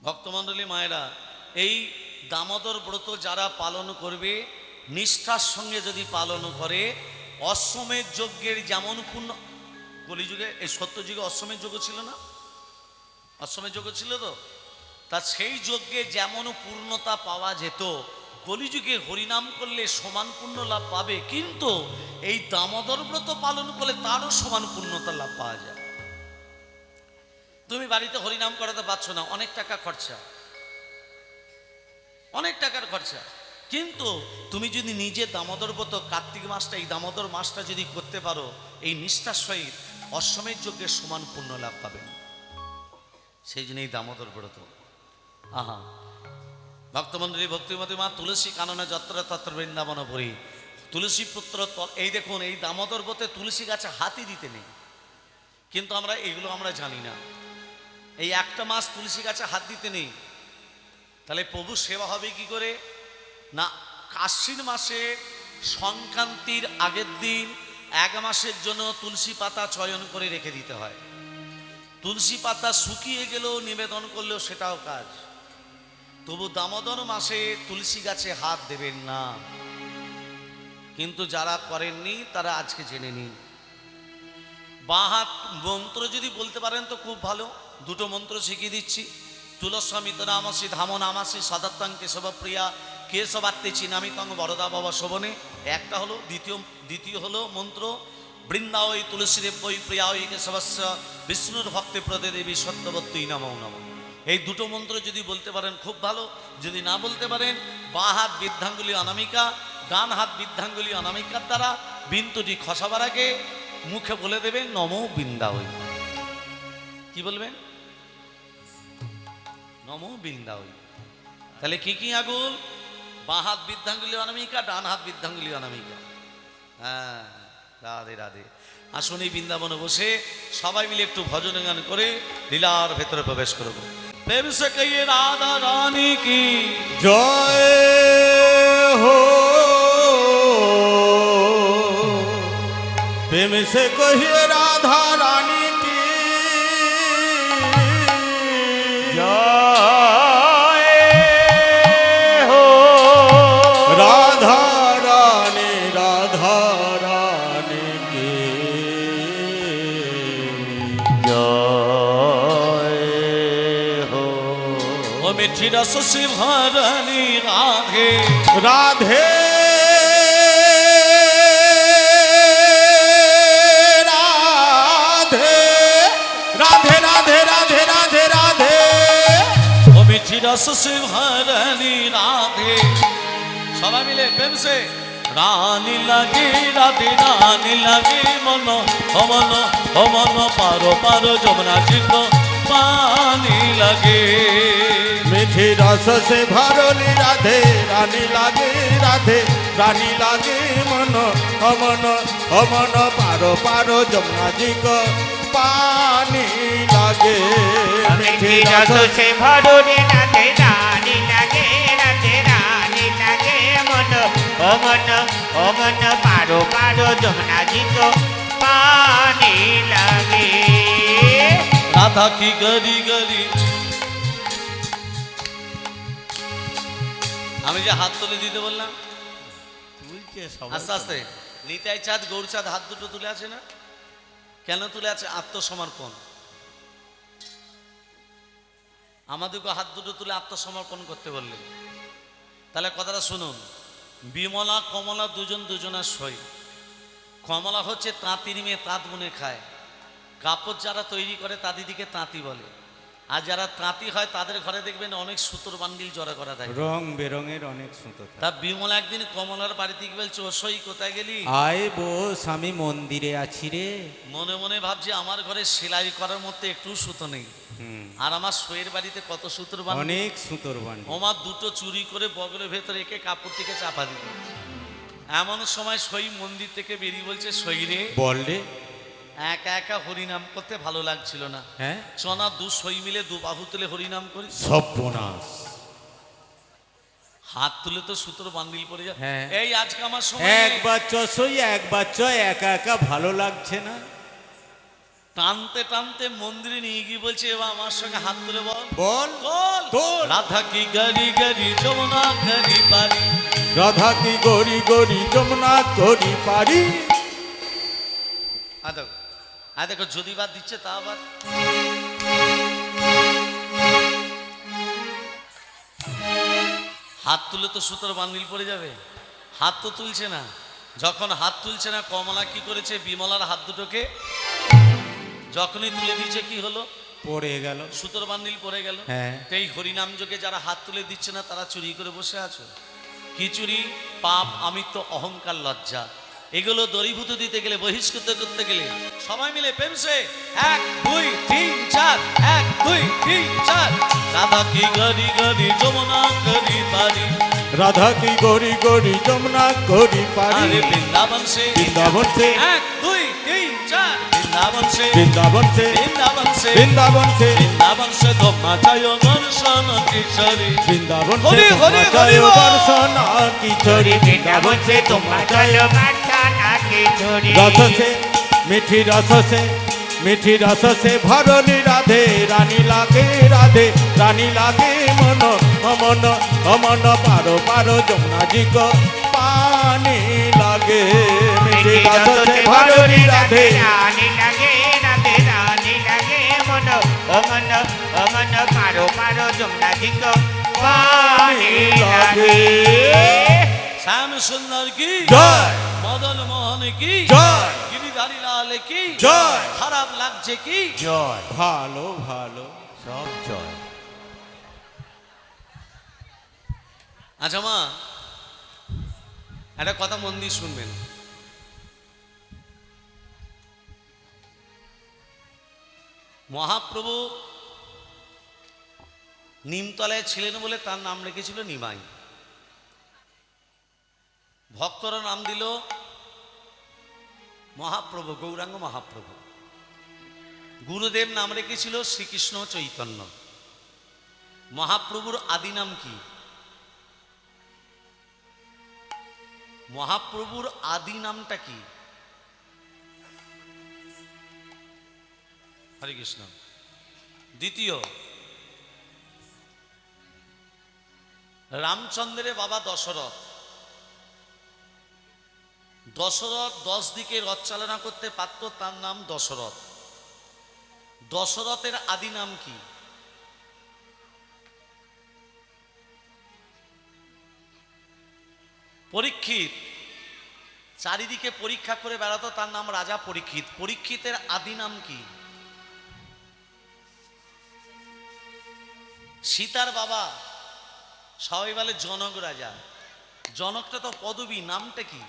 ভক্তমণ্ডলী মায়েরা, এই দামোদর ব্রত যারা পালন করবে, নিষ্ঠার সঙ্গে যদি পালন করে, অশ্বমেধ যজ্ঞের যেমন পূর্ণ, কলিযুগে এই সত্যযুগে অশ্বমেধ যজ্ঞ ছিল না? অশ্বমেধ যজ্ঞ ছিল তো, তা সেই যজ্ঞে যেমন পূর্ণতা পাওয়া যেত, কলিযুগে হরিনাম করলে সমান পুণ্য লাভ পাবে, কিন্তু এই দামোদর ব্রত পালন করলে তারও সমান পূর্ণতা লাভ পাওয়া যায়। তুমি বাড়িতে হরিনাম করাতে পারছো না, অনেক টাকা খরচা, অনেক টাকার খরচা, কিন্তু তুমি যদি নিজে দামোদর ব্রত কার্তিক মাসটা, এই দামোদর মাসটা যদি করতে পারো, এই নিষ্ঠার সহিত অশ্বমেধ যজ্ঞের সমান পুণ্য লাভ পাবেন। সেই জন্য এই দামোদর ব্রত। আহা, ভক্তমন্ডলী, ভক্তিমতী মা তুলসী কাননে যত্র তত্র বৃন্দাবনপুরী, তুলসী পুত্র। এই দেখুন, এই দামোদর ব্রতে তুলসী গাছে হাতি দিতে নেই, কিন্তু আমরা এগুলো আমরা জানি না। এই একটা মাস তুলসী গাছে হাত দিতে নেই, তাহলে প্রভু সেবা হবে কি করে? না, আশ্বিন মাসে সংক্রান্তির আগের দিন 1 মাসের জন্য তুলসী পাতা চয়ন করে রেখে দিতে হয়। তুলসী পাতা শুকিয়ে গেলেও নিবেদন করলেও সেটাও কাজ। তবু দামোদর মাসে তুলসী গাছে হাত দেবেন না, কিন্তু যারা করেননি তারা আজকে জেনে নিন। বাঁ হাত মন্ত্র যদি বলতে পারেন তো খুব ভালো। 2টো মন্ত্র শিখিয়ে দিচ্ছি। তুলস্বামিত নামসি ধাম নামাসি সদত্তং কেশবপ্রিয়া কেশবাত্তে চিনামিতং বরদা বাবা শোভনে। একটা হলো। দ্বিতীয় হলো মন্ত্র বৃন্দাওই তুলসী দেবই প্রিয়াওই কেশবস্য বিষ্ণুর ভক্তি প্রদে দেবী সত্যবত্যই নমো নমঃ। এই 2টো মন্ত্র যদি বলতে পারেন খুব ভালো। যদি না বলতে পারেন, বাঁ হাত বৃদ্ধাঙ্গুলি অনামিকা, ডান হাত বৃদ্ধাঙ্গুলি অনামিকার দ্বারা বিন্দুটি খসাবার আগে মুখে বলে দেবেন নমো বৃন্দাওই। কি বলবেন? নমো বৃন্দাওই। তাহলে কি আগুল? বাঁ হাত বৃদ্ধাঙ্গুলি অনামিকা, ডান হাত বৃদ্ধাঙ্গুলি অনামিকা। হ্যাঁ, রাধে রাধে। আসুন এই বৃন্দাবনে বসে সবাই মিলে একটু ভজন গান করে লীলার ভেতরে প্রবেশ করব। প্রেম সে কহিয়ে রাধা রানী কি জয় हो, प्रेम से कहिए राधा रानी की জয় হো, राधा रानी की জয় হো। ও মিঠি রস শিবহারানী রাধে राधे राधे राधे राधे राधे राधे ও মিঠি রস শিবহারানী রাধে। সবাই মিলে প্রেম সে রানী লাগে রাধে, রানী লাগে মন অমন অমন, পারো পারো যমুনা চিত্ত পানি লাগে। मीठी रस से भरोली राधे रानी लागे राधे, रानी लागे मन अमन अमन, पारो पारो जमुना जी को पानी लागे। মিঠি রস সে ভরুনি রাধে রানী লাগে, রাধে রানী লাগে মন অমন অমন, পারো পারো যমুনা জি তো পানি লাগে। রাধা কি গরি গরি। আমি যে হাত তুলে দিতে বললাম, আস্তে আস্তে। নিতাই চাঁদ গৌর চাঁদ হাত দুটো তুলে আছে না? কেন তুলে আছে? আত্মসমর্পণ। আমাদেরকে হাত দুটো তুলে আত্মসমর্পণ করতে বললেন। তাহলে কথাটা শুনুন, বিমলা কমলা দুজন দুজনের সই। কমলা হচ্ছে তাঁতির মেয়ে, তাঁত বুনে খায়। কাপড় যারা তৈরি করে তাদেরকে তাঁতি বলে। আর যারা তাঁতি হয় তাদের ঘরে দেখবেন অনেক সুতোর বান্ডিল জড়া করা থাকে, রং বেরঙের অনেক সুতো থাকে। তা বিমলা একদিন কমলার বাড়িতে গিয়ে বলছে, ও সই কোথায় গেলি? আয় বস, আমি মন্দিরে আছি রে। মনে মনে ভাবছি আমার ঘরে সেলাই করার মধ্যে একটু সুতো নেই, আর আমার সইয়ের বাড়িতে কত সুতোর বান্ডিল, অনেক সুতোর বান্ডিল। আমার দুটো চুরি করে বগলের ভেতরে একে কাপড়টিকে চাপা দিল। এমন সময় সই মন্দির থেকে বেরিয়ে বলছে, সই রে, বল রে। একা একা হরিনাম করতে ভালো লাগছিল না, হ্যাঁ, চনা দু সই মিলে দু বাহু তুলে হরিনাম করি। সর্বনাশ। হাত তুলে তো সুতোর বান্ডিল পড়ে যায়। হ্যাঁ। এই আজকে আমার সময় একবার চ সই, একবার চ, একা একা ভালো লাগছে না। টানতে টানতে মন্দিরে নিয়ে গিয়ে বলছে, এবার আমার সঙ্গে হাত তুলে বল, বল বল তোল। রাধা কি গাড়ি গাড়ি যমুনা গাড়ি বাড়ি। রাধা কি গরি গরি যমুনা গরি পারি। দেখো যদি বাদ দিচ্ছে তা আবার হাত তুলে তো সুতোর বান্ডিল পড়ে যাবে, হাত তো তুলছে না। যখন হাত তুলছে না, কমলা কি করেছে, বিমলার হাত দুটোকে যখনই তুলে দিয়েছে কি হলো, পড়ে গেল, সুতোর বান্ডিল পড়ে গেল। হ্যাঁ। এই হরিনাম যোগে যারা হাত তুলে দিচ্ছে না তারা চুরি করে বসে আছো। কি চুরি? পাপ, আমিত্ব, অহংকার, লজ্জা, এগুলো দরিভূত দিতে গেলে, বহিষ্কৃত করতে গেলে সবাই মিলে প্রেমসে 1 2 3 4 1 2 3 4 রাধা কি গরি গরি যমুনা গরি পারি। রাধা কি গরি গরি যমুনা গরি পারি। আরে বৃন্দাবন সে, বৃন্দাবন সে 1 2 3 4 বৃন্দাবন সে, বৃন্দাবন সে বৃন্দাবন সে, বৃন্দাবন সে বৃন্দাবন সে তোমা জয় দর্শন কিশোরী। বৃন্দাবন সে হরি হরি হরি বল। দর্শন কিশোরী। বৃন্দাবন সে তোমার চলো মার্থানা কিশোরী। রস সে মিঠি রস সে, মিঠি রস সে ভরলি রাধে রানী লাগে রাধে, রানী লাগে মন অমন অমন পারো পারো যমুনাজি গো পানি লাগে। মিঠি রস সে ভরলি রাধে। রানী লাগে রাধে, রানী লাগে মন অমন অমন পারো পারো যমুনা দিক পানি লাগে। শ্যাম সুন্দর কি জয়, মদন মোহন কি জয়, গিরিধারী লাল কি জয়। খারাপ লাগছে কি জয়, ভালো ভালো সব জয়। আচ্ছা মা, একটা কথা মন দিয়ে শুনবেন। মহাপ্রভু নিমতলায় ছিলেন বলে তার নাম রেখেছিল নিমাই। ভক্তরা নাম দিল মহাপ্রভু, গৌরাঙ্গ মহাপ্রভু। গুরুদেব নাম রেখেছিল শ্রীকৃষ্ণ চৈতন্য। মহাপ্রভুর আদি নাম কি? মহাপ্রভুর আদি নামটা কি? হরে কৃষ্ণ। দ্বিতীয়, রামচন্দ্রের বাবা দশরথ। দশরথ 10 দিকে রথ চালনা করতে পারত, তার নাম দশরথ। দশরথের আদি নাম কি? পরীক্ষিত। চারিদিকে পরীক্ষা করে বেড়াতো, তার নাম রাজা পরীক্ষিত। পরীক্ষিতের আদি নাম কি? সীতার বাবা সবাই বলে জনক রাজা। জনকটা তো পদবী, নামটা কি?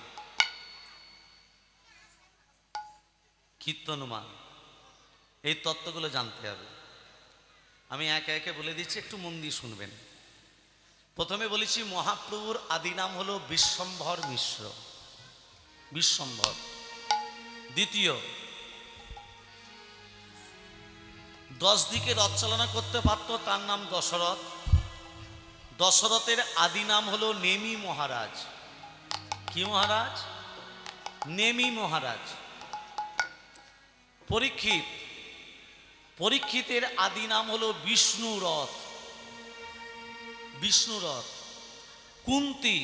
কীর্তনমান। এই তত্ত্বগুলো জানতে হবে। আমি একে একে বলে দিচ্ছি, একটু মন দিয়ে শুনবেন। প্রথমে বলেছি মহাপ্রভুর আদি নাম হলো বিশ্বম্ভর মিশ্র, বিশ্বম্ভর। দ্বিতীয়, 10 দিকে রথ চালনা করতে পারত, তার নাম দশরথ। দশরথের আদি নাম হলো নেমি মহারাজ। কি মহারাজ? নেমি মহারাজ। পরীক্ষিত। পরীক্ষিতের আদি নাম হলো বিষ্ণুরথ, বিষ্ণুরথ। কুন্তি।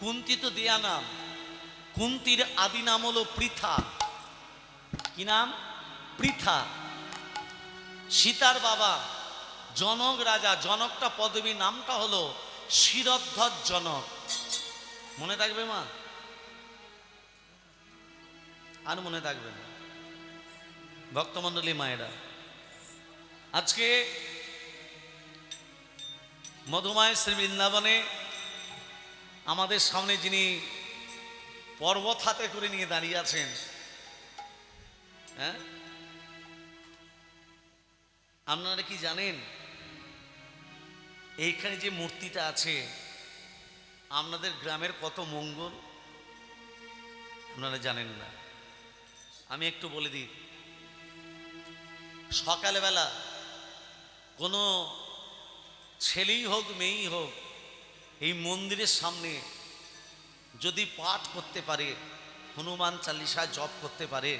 কুন্তি তো দেয়া নাম। কুন্তির আদি নাম হলো পৃথা। কি নাম? পৃথা। সীতার বাবা জনক রাজা, জনকটা পদবী, নামটা হলো শিরোদ্ধর জনক। মনে থাকবে মা? আর মনে থাকবে না? ভক্তমণ্ডলী মায়েরা, আজকে মধুমায় শ্রী বৃন্দাবনে আমাদের সামনে যিনি পর্বত হাতে করে নিয়ে দাঁড়িয়ে আছেন, হ্যাঁ, আপনারা কি জানেন এইখানে যে মূর্তিটা আছে আপনাদের গ্রামের কত মঙ্গল? আপনারা জানেন না, আমি একটু বলে দিই। সকালবেলা কোনো ছেলেই হোক মেয়েই হোক এই মন্দিরের সামনে যদি পাঠ করতে পারে, হনুমান চালিসা জপ করতে পারে,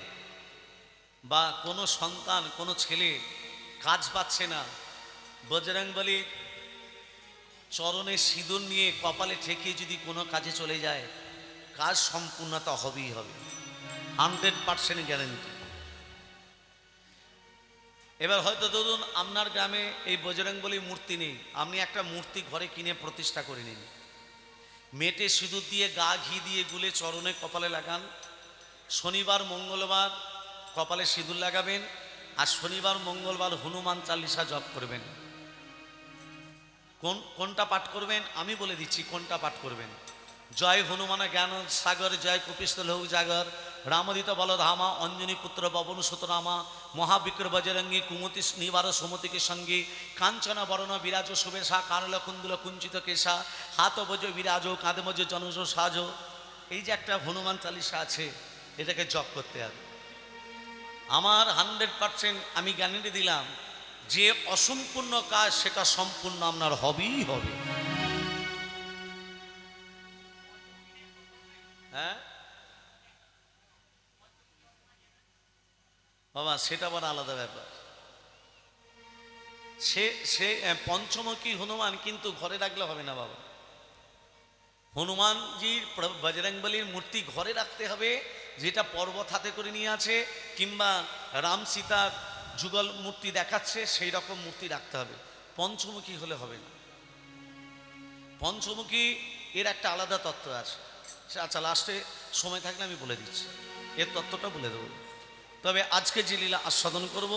বা কোনো সন্তান, কোনো ছেলে কাজ পাচ্ছে না, বজরংবলী চরণে সিঁদুর নিয়ে কপালে ঠেকিয়ে যদি কোনো কাজে চলে যায়, কাজ সম্পূর্ণতা হবেই হবে, 100% গ্যারেন্টি। এবার হয়তো ধরুন আপনার গ্রামে এই বজরংবলী মূর্তি নেই, আপনি একটা মূর্তি ঘরে কিনে প্রতিষ্ঠা করে নিন, মেটে সিঁদুর দিয়ে গা ঘি দিয়ে গুলে চরণে কপালে লাগান, শনিবার মঙ্গলবার কপালে সিঁদুর লাগাবেন, আর শনিবার মঙ্গলবার হনুমান চালিসা জপ করবেন। কোনটা পাঠ করবেন আমি বলে দিচ্ছি, কোনটা পাঠ করবেন। জয় হনুমান জ্ঞান সাগর, জয় কপিস্থল হোক জাগর, রামদিত বলধামা, অঞ্জনী পুত্র পবন সুতরামা, মহাবিক্র বজরঙ্গী, কুমতি নিবার সুমতিকে সঙ্গী, কাঞ্চনা বরণ বিরাজ শুভেশা, কারল কুন্দুল কুঞ্চিত কেশা, হাত বজ বিরাজ কাঁধে মজ জনজ সাজ। এই যে একটা হনুমান চালিসা আছে, এটাকে জপ করতে হবে। আমার 100% আমি গ্যারান্টি দিলাম, যে অসম্পূর্ণ কাজ সেটা সম্পূর্ণ আপনার হবেই হবে। হ্যাঁ বাবা, সেটা আবার আলাদা ব্যাপার। সে পঞ্চমুখী হনুমান কিন্তু ঘরে রাখলে হবে না বাবা। হনুমানজির বজরংবলীর মূর্তি ঘরে রাখতে হবে, যেটা পর্বত হাতে করে নিয়ে আছে, কিংবা রাম সীতার যুগল মূর্তি দেখাচ্ছে সেই রকম মূর্তি রাখতে হবে। পঞ্চমুখী হলে হবে না। পঞ্চমুখী এর একটা আলাদা তত্ত্ব আছে। আচ্ছা, লাস্টে সময় থাকলে আমি বলে দিচ্ছি, এর তত্ত্বটা বলে দেবো। তবে আজকে যে লীলা আস্বাদন করব,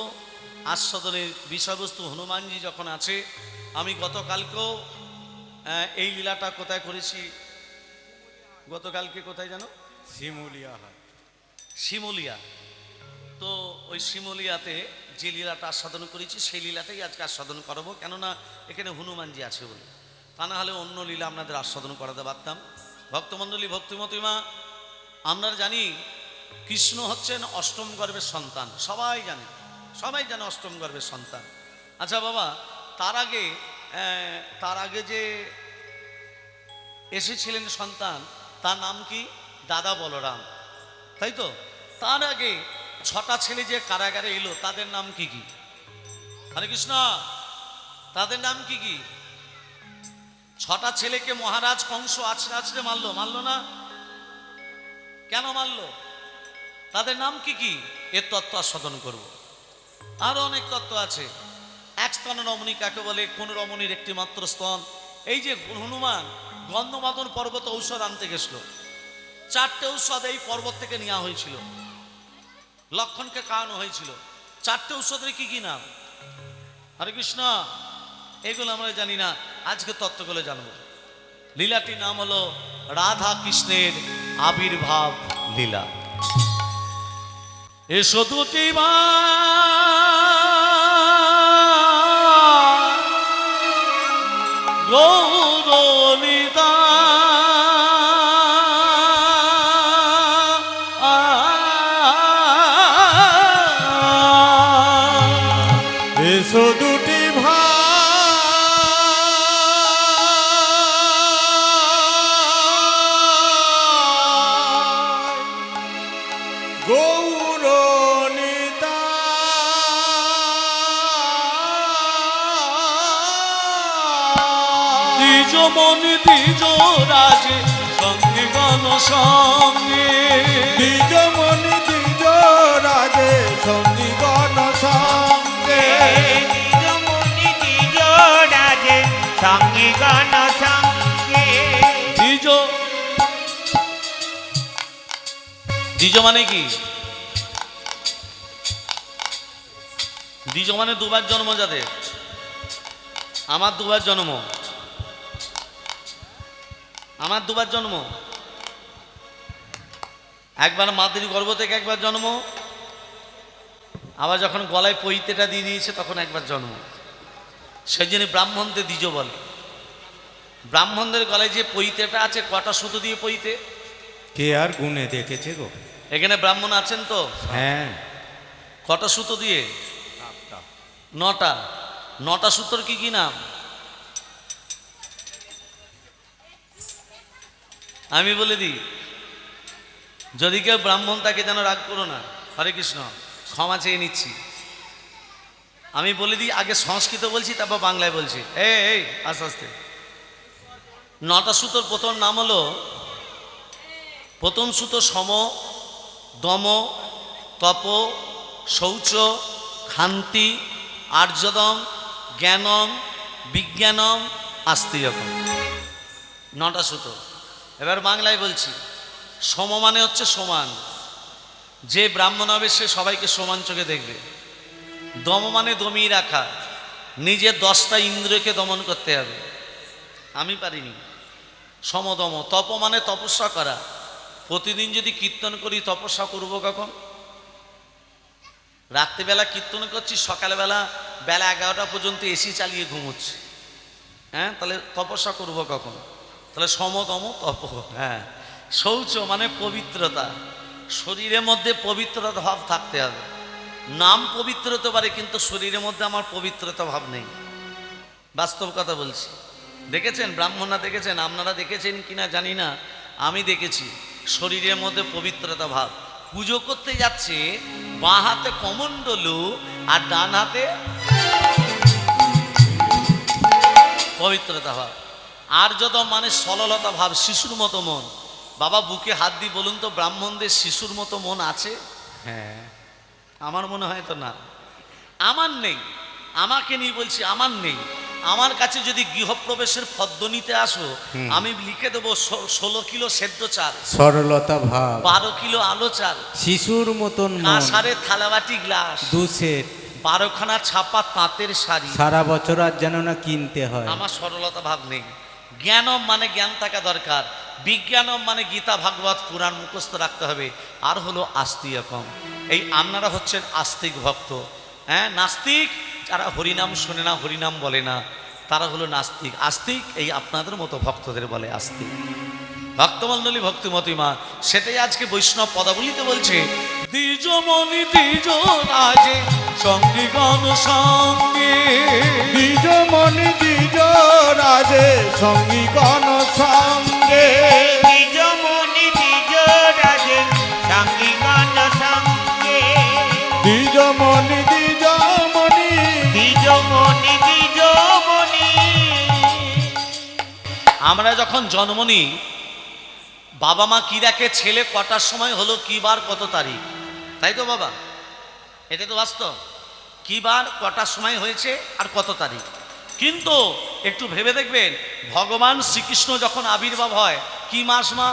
আস্বাদনের বিষয়বস্তু হনুমানজি যখন আছে, আমি গতকালকেও এই লীলাটা কোথায় করেছি, গতকালকে কোথায় জানো? শিমুলিয়া হাট, শিমুলিয়া। তো ওই শিমুলিয়াতে যে লীলাটা আস্বাদন করেছি সেই লীলাটাই আজকে আস্বাদন করাবো, কেননা এখানে হনুমানজি আছে বলে। তা না হলে অন্য লীলা আপনাদের আস্বাদন করাতে পারতাম। ভক্তমণ্ডলী, ভক্তিমতিমা, আমরা জানি কৃষ্ণ হচ্ছেন অষ্টম গর্ভের সন্তান, সবাই জানে, সবাই জানে অষ্টম গর্ভের সন্তান। আচ্ছা বাবা, তার আগে যে এসেছিলেন সন্তান, তার নাম কি? দাদা বলরাম, তাই তো? তার আগে 6টা ছেলে যে কারাগারে এলো, তাদের নাম কি কি? হরে কৃষ্ণ, তাদের নাম কি কি? 6টা ছেলেকে মহারাজ কংস আছড়ে আছড়ে মারলো না? কেন মারলো? তাদের নাম কি কি? এর তত্ত্ব আস্বাদন করব। আরো অনেক তত্ত্ব আছে। এক স্তন রমণী কাকে বলে? কোন রমণীর একটি মাত্র স্তন। এই যে হনুমান গন্ধমাদন পর্বত ঔষধ আনতে গেছিল, 4টে ঔষধ এই পর্বত থেকে নেওয়া হয়েছিল, লক্ষণকে খাওয়ানো হয়েছিল। 4টে ঔষধের কি কি নাম? হরে কৃষ্ণ, এগুলো আমরা জানি না, আজকে তত্ত্বগুলো জানবো। লীলাটির নাম হলো রাধা কৃষ্ণের আবির্ভাব লীলা। এসো দুটি মা গৌরনিতা, এসো দুটি ভাই গৌরনিতা, দ্বিজ মনি দ্বিজ রাজে সঙ্গে গণ সঙ্গে, দ্বিজ মনি দ্বিজ রাজে সঙ্গীগণ সঙ্গে, নিজ মনি নিজ দ্বিজ মানে কি? দ্বিজ মানে দুবার জন্ম যাদের। আমার দুবার জন্ম, আমার দুবার জন্ম, একবার মাতৃ গর্ভ থেকে একবার জন্ম, আবার যখন গলায় পৈতেটা দিয়ে দিয়েছে তখন একবার জন্ম। সেই জন্য ব্রাহ্মণদের দ্বিজ বলে। ব্রাহ্মণদের গলায় যে পৈতেটা আছে, কটা সুতো দিয়ে পৈতে? কে আর গুনে দেখেছে গো? এখানে ব্রাহ্মণ আছেন তো? হ্যাঁ। কটা সুতো দিয়ে? 9টা। 9টা সুতোর কি কি নাম? আমি বলে দিই, যদি কেউ ব্রাহ্মণ তাকে যেন রাগ করো না। হরে কৃষ্ণ, ক্ষমা চেয়ে নিচ্ছি। আমি বলে দিই, আগে সংস্কৃত বলছি, তারপর বাংলায় বলছি। এই আস্তে আস্তে। 9টা সুতোর প্রথম নাম হলো, প্রথম সুতো সম, দম, তপ, শৌচ, ক্ষান্তি, আর্যদম, জ্ঞানম, বিজ্ঞানম, আস্তিকম। 9টা সুতো। এবার বাংলায় বলছি। সম মানে হচ্ছে সমান, যে ব্রাহ্মণ হবে সে সবাইকে সমান চোখে দেখবে। দম মানে দমিয়ে রাখা, নিজের 10টা ইন্দ্রিয়কে দমন করতে হবে। আমি পারিনি। সমদম। তপ মানে তপস্যা করা। প্রতিদিন যদি কীর্তন করি, তপস্যা করবো কখন? রাত্রিবেলা কীর্তন করছি, সকালবেলা বেলা 11টা পর্যন্ত এসি চালিয়ে ঘুমোচ্ছি, হ্যাঁ, তাহলে তপস্যা করবো কখন? তাহলে সমদম তপ। হ্যাঁ। শৌচ মানে পবিত্রতা, শরীরের মধ্যে পবিত্রতা ভাব থাকতে হবে। নাম পবিত্র হতে পারে, কিন্তু শরীরের মধ্যে আমার পবিত্রতা ভাব নেই। বাস্তব কথা বলছি। দেখেছেন ব্রাহ্মণরা, দেখেছেন, আপনারা দেখেছেন কিনা জানি না, আমি দেখেছি শরীরের মধ্যে পবিত্রতা ভাব। পুজো করতে যাচ্ছে, বাঁ হাতে কমণ্ডলু আর ডান হাতে পবিত্রতা ভাব। আর যত মানে সরলতা ভাব, শিশুর মতো মন। বাবা বুকে হাত দিয়ে বলুন তো, ব্রাহ্মণদের শিশুর মতো মন আছে? হ্যাঁ। আমার মনে হয় তো না। আমার নেই, আমাকে নিয়ে বলছি, আমার নেই। আমার কাছে যদি গৃহপ্রবেশের ফদ্দ নিতে আসো, আমি লিখে দেবো 16 কিলো সেদ্ধ চাল, সরলতা ভাব, 12 কিলো আলো চাল, শিশুর মতন মন, কাঁসারের থালাবাটি গ্লাস, 2 সেট, 12খানা ছাপা তাঁতের শাড়ি। সারা বছর আর যেন না কিনতে হয়। আমার সরলতা ভাব নেই। জ্ঞানম মানে জ্ঞান থাকা দরকার। বিজ্ঞানম মানে গীতা ভাগবত পুরাণ মুখস্থ রাখতে হবে। আর হলো আস্তিকম। এই আপনারা হচ্ছেন আস্তিক ভক্ত। হ্যাঁ, নাস্তিক যারা হরিনাম শোনে না, হরিনাম বলে না, তারা হলো নাস্তিক। আস্তিক এই আপনাদের মতো ভক্তদের বলে আস্তিক। ভক্তমণ্ডলী, ভক্তিমতী মা, সেটাই আজকে বৈষ্ণব পদাবলিতে বলছে, দ্বিজমণি দ্বিজ রাজে সঙ্গীগণ সঙ্গে, দ্বিজমণি দ্বিজ রাজে সঙ্গীগণ সঙ্গে, দ্বিজমণি দ্বিজ রাজে সঙ্গীগণ সঙ্গে, দ্বিজমণি দ্বিজমণি, দ্বিজমণি দ্বিজমণি। আমরা যখন জন্ম নিই, বাবা মা কি দেখে? ছেলে কটার সময় হলো, কি বার কত তারিখ, তাই তো বাবা? এটা তো বাস্তব। কি বার কটার সময় হয়েছে আর কত তারিখ। কিন্তু একটু ভেবে দেখবেন, ভগবান শ্রীকৃষ্ণ যখন আবির্ভাব হয়, কি মাস মা?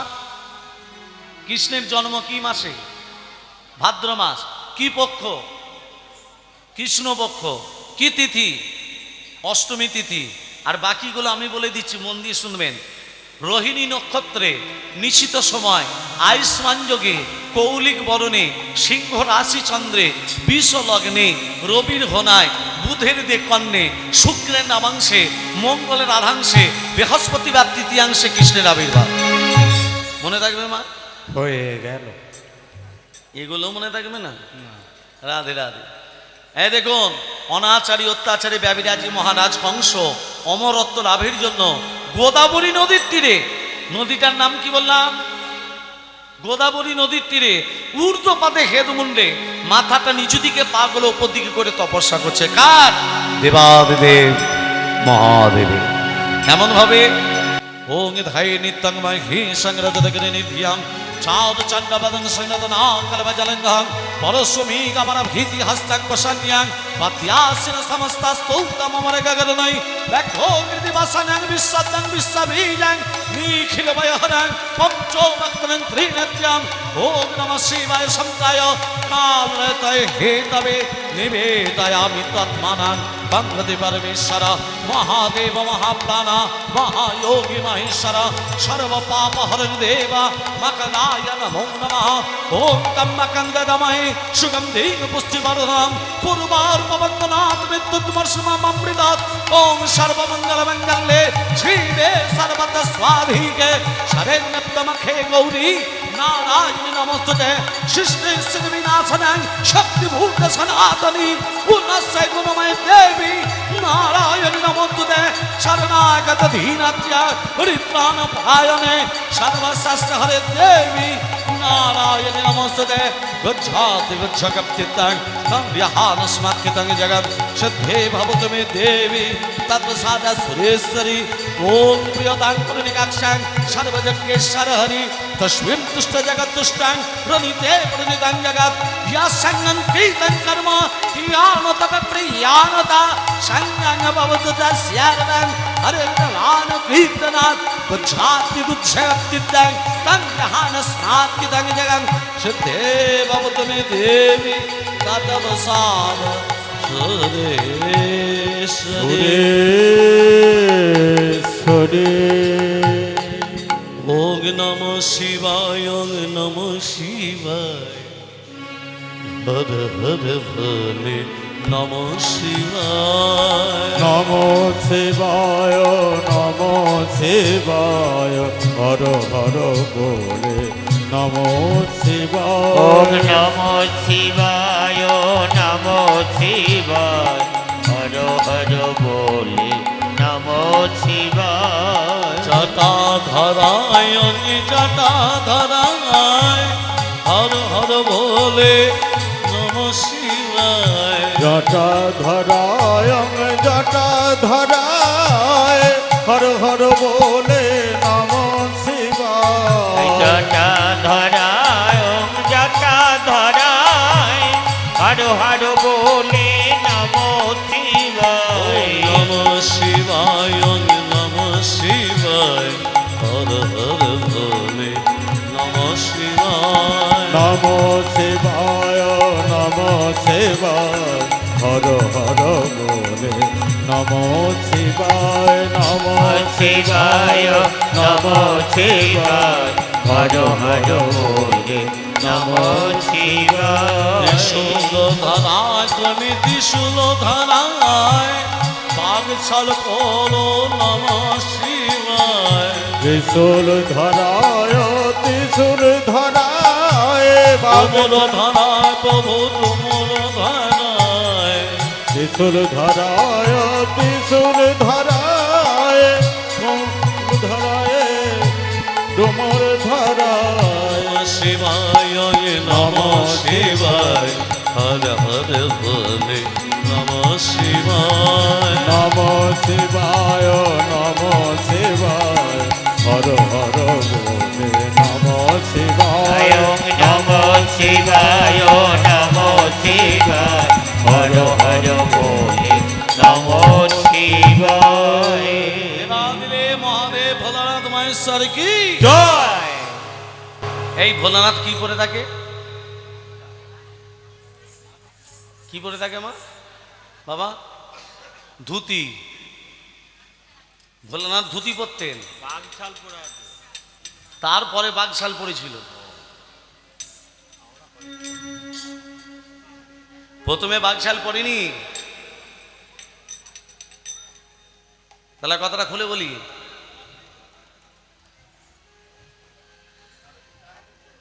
কৃষ্ণের জন্ম কি মাসে? ভাদ্র মাস। কি পক্ষ? কৃষ্ণপক্ষ। কি তিথি? অষ্টমী তিথি। আর বাকিগুলো আমি বলে দিচ্ছি, মন দিয়ে শুনবেন। রোহিণী নক্ষত্রে, নিশিত সময়, আয়ুষ্মান যোগে, কৌলিক বরণে, সিংহ রাশি চন্দ্রে, বিষ লগ্নে, রবির হোনায়, বুধের দে কন্যে, শুক্রের নামাংশে, মঙ্গলের আধাংশে, বৃহস্পতিবার তৃতীয়াংশে কৃষ্ণের আবির্ভাব। মনে থাকবে মা? হয়ে গেল। এগুলো মনে থাকবে না? রাধে রাধে। এই দেখুন, অনাচারী অত্যাচারী ব্যবিরাজী মহারাজ কংস অমরত্ব লাভের জন্য গোদাবরী নদীর তীরে, নদীটার নাম কি বললাম? গোদাবরী নদীর তীরে ঊর্ধ্বপাতে হেদমুন্ডে মাথাটা নিচু দিকে, পা গুলো উপর দিকে করে তপস্যা করছে। কার? দেবাদেব মহাদেবের। কেমন ভাবে? ওং ধায় নিত্যংময় হি সংরত দগরে নিভ্যাং চাঁদ চন্দ্রবদন সৈনদনা কলবজলঙ্গং পরশুমি গমন ভীতি হস্তং বসন্যাং পত্যাসিন সমস্তাস্তৌতম মর গগনৈ ব্যাঘ্রো কৃতিবাসনং বিশ্বদং বিশ্ববীজং নিখিল বয়হরং পঞ্চো ভক্তং ত্রিনেত্রং ওম নমঃ শিবায় শঙ্কায় কালতয় হেতবে নিবেদয়ামি তৎমানান বন্দে পরমেশ্বর মহাদেব মহাপ্রাণ মহাযোগী মহেশ্বর সর্ব পাপ হরণ দেব মকলায় নমো নমঃ ওম তম্মকন্দদময়ে সুগন্ধি পুষ্টিবর্ধনম পূর্বার্পবন্দনাথ বিদ্যুৎমর্ষমমৃতাৎ ওম সর্বমঙ্গলমঙ্গলে শিবে সর্বত স্বাধিকে শরণ্যপ্তমখে গৌরী নারায়ণী নমস্তুতে সৃষ্টি স্থিতি বিনাশনায় শক্তিভূত সনাতনী পুনশ্চৈ গুণময় দেবী নারায়ণী নমস্তুতে শরণাগত ধীনাত্য পরিত্রাণ পরায়ণে সর্বশাস্ত্র হরে দেবী নারায়ণী নমস্তুতে গচ্ছাতি গচ্ছকপ্তিতাং তং বিহানস্মাৎকৃতং জগৎ শ্রদ্ধে ভবতু মে দেবী তৎপ্রসাদা সুরেশ্বরী ওম প্রিয়তাং পুরনিকাক্ষাং সর্বযজ্ঞেশ্বর হরি তস্মিন তুষ্ট জগৎতুষ্টাং প্রণীতে প্রণীতাং জগৎ ইয়া সঙ্গং কীর্তন কর্ম ইয়ানত প্রিয়ানতা সঙ্গং ভবতু তস্যার্বং হরে নাম কীর্তনাৎ গচ্ছাতি গচ্ছকপ্তিতাং তং বিহানস্মাৎকৃতং জগৎ শ্রদ্ধে ভবতু মে দেবী তৎপ্রসাদ সুরেশ্বরী ওম নমঃ শিবায় ওম নমঃ শিবায় হর হর ভোলে নমঃ শিবায় নমো শিবায় নমো শিবায় হর হর বলে নমো শিবায় ওম নমো শিবায় নমো শিবায় হর হর বলে নমো শিবায় জটাধরায় জটাধরায় হর হর বলে নমঃ শিবায় জটাধরায় জটাধরায় হর হর বলে নমো শিবায় জটাধরায় জটাধরায় হর হর বলে নমো শিবায় নমঃ শিবায় নমঃ শিবায় হর হর ভোলে নমঃ শিবায় নমো শিবায় নমো শিবায় হর হর বলে নমো শিবায় নমো শিবায় নমো শিবায় হর হর বলে নমো শিবায় ত্রিশূল ধরায় তুমি ত্রিশূল ধরায় বাগছল পড়ো নমঃ শিবায় ত্রিশূল ধরায় ত্রিশূল ধরায় তুমুল ধরায় প্রভু তুমুল ধরায় ত্রিশূল ধরায় ত্রিশূল ধরায় ধরায় ডুমর ধরায় নমঃ শিবায় নমঃ শিবায় হর হর বলে নমঃ শিবায় নমো শিবায় নমো শিবায় হর হর বলে নমো শিবায় ওম নমো শিবায় নমো শিবায় হর হর বলে নমো শিবায় দিলে মহাদেব ভোলানাথ মহেশ্বর কি জয় এই ভোলানাথ কি করে থাকে কি করে থাকে মা বাবা ধুতি ভোলানাথ ধুতি পরতেন তারপরে বাগশাল পড়েছিল প্রথমে বাগশাল পড়েনি তাহলে কথাটা খুলে বলি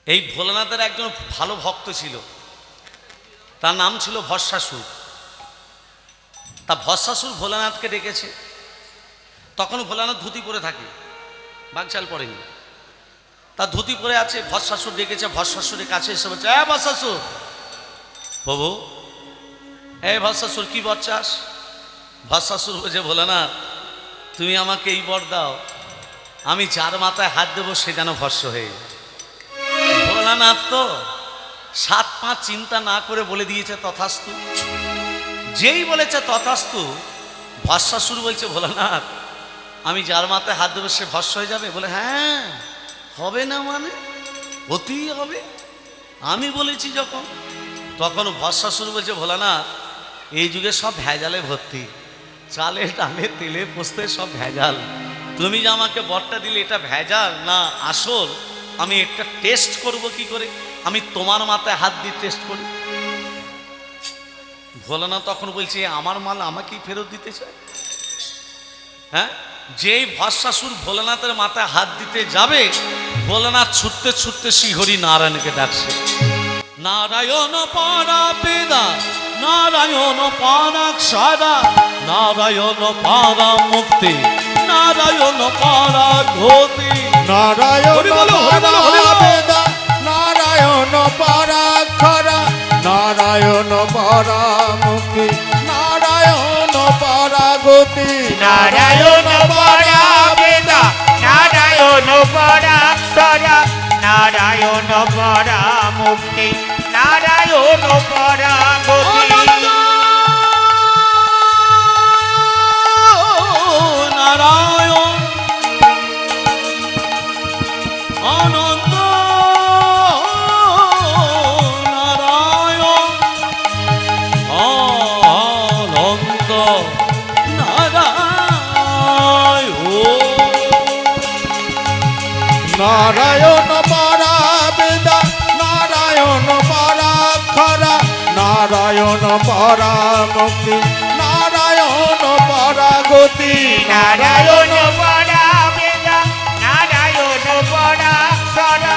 এই ভোলানাথের একজন ভালো ভক্ত ছিল তার নাম ছিল ভস্মাসুর তা ভস্মাসুর ভোলানাথকে ডেকেছে তখন ভোলানাথ ধুতি পরে থাকে বাগশাল পড়েনি তার ধুতি পরে আছে ভস্মাসুর ডেকেছে ভস্মাসুরের কাছে এসে বলছে ভস্মাসুর প্রভু এই ভস্মাসুর কি বর চাস ভস্মাসুর বলছে ভোলানাথ তুমি আমাকে এই বর দাও আমি যার মাথায় হাত দেবো সে যেন ভস্ম হয়ে যায়। ভোলানাথ তো 7-5 চিন্তা না করে বলে দিয়েছে তথাস্তু যেই বলেছে তথাস্তু ভস্মাসুর বলছে ভোলানাথ আমি যার মাথায় হাত দেবো সে ভস্ম হয়ে যাবে বলে হ্যাঁ হবে না মানে হতেই হবে। আমি বলেছি যখন, তখন ভস্মাসুর বলছে ভোলানাথ এই যুগে সব ভেজালে ভর্তি, চালে ডালে তেলে পোস্তে সব ভেজাল, তুমি যে আমাকে বরটা দিলে এটা ভেজাল না আসল, আমি একটা টেস্ট করব কি করে, আমি তোমার মাথায় হাত দিয়ে টেস্ট করি। ভোলানাথ তখন বলছে আমার মাল আমাকেই ফেরত দিতে চায়। হ্যাঁ, যেই ভস্মাসুর ভোলানাথের মাথায় হাত দিতে যাবে, ভোলানাথ ছুটতে ছুটতে শ্রীহরি নারায়ণকে ডাকছে, নারায়ণ পারা বেদা, নারায়ণ পারাক্ষরা, নারায়ণ পারা মুক্তি, নারায়ণ পারা গতি। নারায়ণ হরি বলো, হরি বলো, হরি বলো। বেদা, নারায়ণ পরাক্ষরা, নারায়ণ পরামুক্তি, নারায়ণ পরাগতি। নারায়ণ পরা বেদা, নারায়ণ পরাক্ষরা, নারায়ণ পরা মুক্তি, নারায়ণ পরা গতি। নারায়ণ অনন্ত, নারায়ণ অনন্ত, নারায়ণ পরা বেদা, নারায়ণ পরাক্ষরা, নারায়ণ পরামুক্তি, নারায়ণ পরাগতি। নারায়ণ পরা বেদা, নারায়ণ পরাক্ষরা,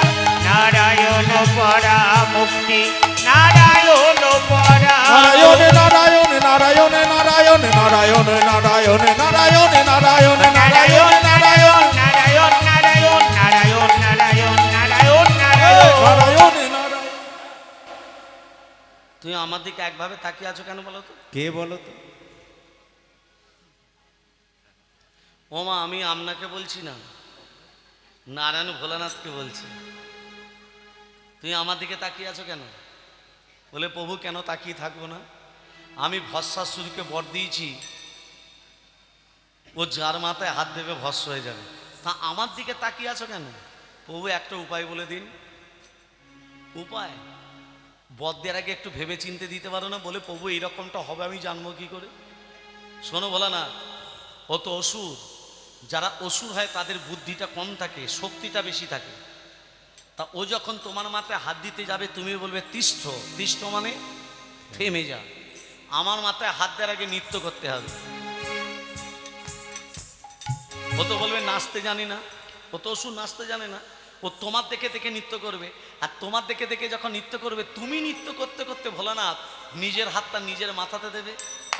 নারায়ণ পরা মুক্তি, নারায়ণ পরা নারায়ণ নারায়ণ নারায়ণ নারায়ণ নারায়ণ নারায়ণ নারায়ণ নারায়ণ নারায়ণ নারায়ণ নারায়ণ নারায়ণ নারায়ণ নারায়ণ নারায়ণ নারায়ণ নারায়ণ। নারায়ণ নারায়ণ। তুমি আমার দিকে একভাবে তাকিয়ে আছো কেন বলো তো? কে বলো তো? ওমা আমি আপনাকে বলছি না, নারায়ণ ভোলানাথকে বলছি। তুমি আমার দিকে তাকিয়ে আছো কেন? বলে প্রভু কেন তাকিয়ে থাকবো না, আমি ভস্মাসুরকে বর দিয়েছি, ও যার মাথায় হাত দেবে ভস্ম হয়ে যাবে, তা আমার দিকে তাকিয়ে আছো কেন? প্রভু একটা উপায় বলে দিন। উপায়? বর দেওয়ার আগে একটু ভেবে চিনতে দিতে পারো না? বলে প্রভু এইরকমটা হবে আমি জানবো কি করে? শোনো ভোলানাথ, ও তো অসুর, যারা অসুর হয় তাদের বুদ্ধিটা কম থাকে, শক্তিটা বেশি থাকে। তা ও যখন তোমার মাথায় হাত দিতে যাবে তুমি বলবে তিষ্ঠ, তিষ্ঠ মানে থেমে যা। আমার মাথায় হাত দেওয়ার আগে নৃত্য করতে হবে। ও তো বলবে নাচতে জানি না, ও তো অসুর নাচতে জানে না, ও তোমার দেখে দেখে নৃত্য করবে। আর তোমার দেখে দেখে যখন নৃত্য করবে, তুমি নৃত্য করতে করতে ভোলানাথ নিজের হাতটা নিজের মাথাতে দেবে,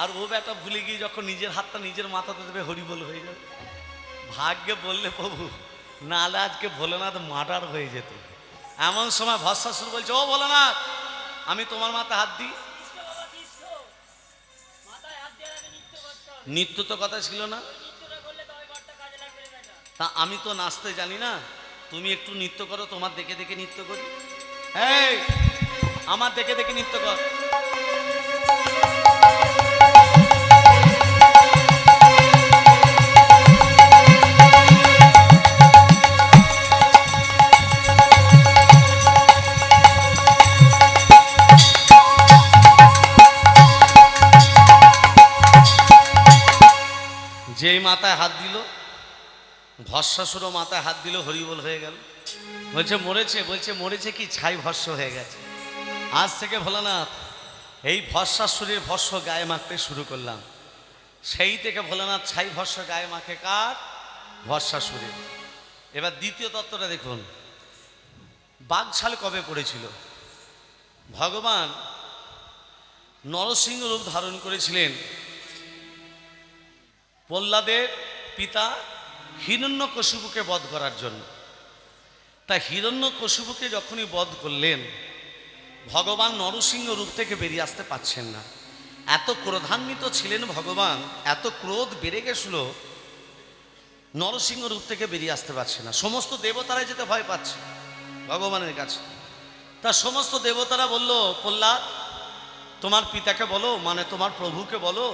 আর ও বেটা ভুলে গিয়ে যখন নিজের হাতটা নিজের মাথাতে দেবে হরিবোল হয়ে যাবে। ভাগ্যে বললে প্রভু, নাহলে আজকে ভোলানাথ মার্ডার হয়ে যেত। এমন সময় ভস্মাসুর বলছে, ও ভোলানাথ আমি তোমার মাথায় হাত দিই। নৃত্য তো কথা ছিল না, তা আমি তো নাচতে জানি না, তুমি একটু নৃত্য করো, তোমার দেখে দেখে নৃত্য করি। এই আমার দেখে দেখে নৃত্য কর। যেই মাথায় হাত দিল, ভস্মাসুরও মাথায় হাত দিল, হরিবোল হয়ে গেল। বলছে মরেছে, বলছে মরেছে কি, ছাই ভস্ম হয়ে গেছে। আজ থেকে ভোলানাথ এই ভস্মাসুরের ভস্ম গায়ে মাখতে শুরু করলাম। সেই থেকে ভোলানাথ ছাই ভস্ম গায়ে মাখে কার? ভস্মাসুরের। এবার দ্বিতীয় তত্ত্বটা দেখুন, বাঘছাল কবে পড়েছিল? ভগবান নরসিংহ রূপ ধারণ করেছিলেন প্রহ্লাদের পিতা হিরণ্যকশিপুকে বধ করার জন্য। তা হিরণ্যকশিপুকে যখনই বধ করলেন, ভগবান নরসিংহ রূপ থেকে বেরিয়ে আসতে পারছেন না। এত ক্রোধান্বিত ছিলেন ভগবান, এত ক্রোধ বেড়ে গেছিল, নরসিংহ রূপ থেকে বেরিয়ে আসতে পারছে না। সমস্ত দেবতারাই যেতে ভয় পাচ্ছে ভগবানের কাছে। তা সমস্ত দেবতারা বলল, প্রহ্লাদ তোমার পিতাকে বলো, মানে তোমার প্রভুকে বলো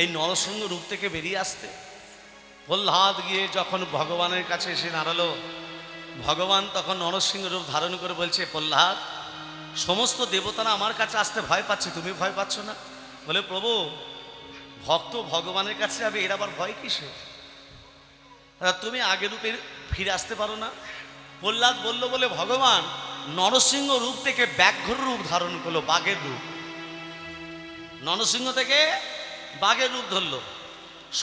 এই নরসিংহ রূপ থেকে বেরিয়ে আসতে। প্রহ্লাদ গিয়ে যখন ভগবানের কাছে এসে দাঁড়ালো, ভগবান তখন নরসিংহ রূপ ধারণ করে বলছে, প্রহ্লাদ, সমস্ত দেবতারা আমার কাছে আসতে ভয় পাচ্ছে, তুমি ভয় পাচ্ছ না? বলে, প্রভু, ভক্ত ভগবানের কাছে যাবে, এর আবার ভয় কিসে? তুমি আগের রূপে ফিরে আসতে পারো না? প্রহ্লাদ বলল বলে ভগবান নরসিংহ রূপ থেকে ব্যাঘ্র রূপ ধারণ করলো, বাঘের রূপ। নরসিংহ থেকে বাঘের রূপ ধরলো।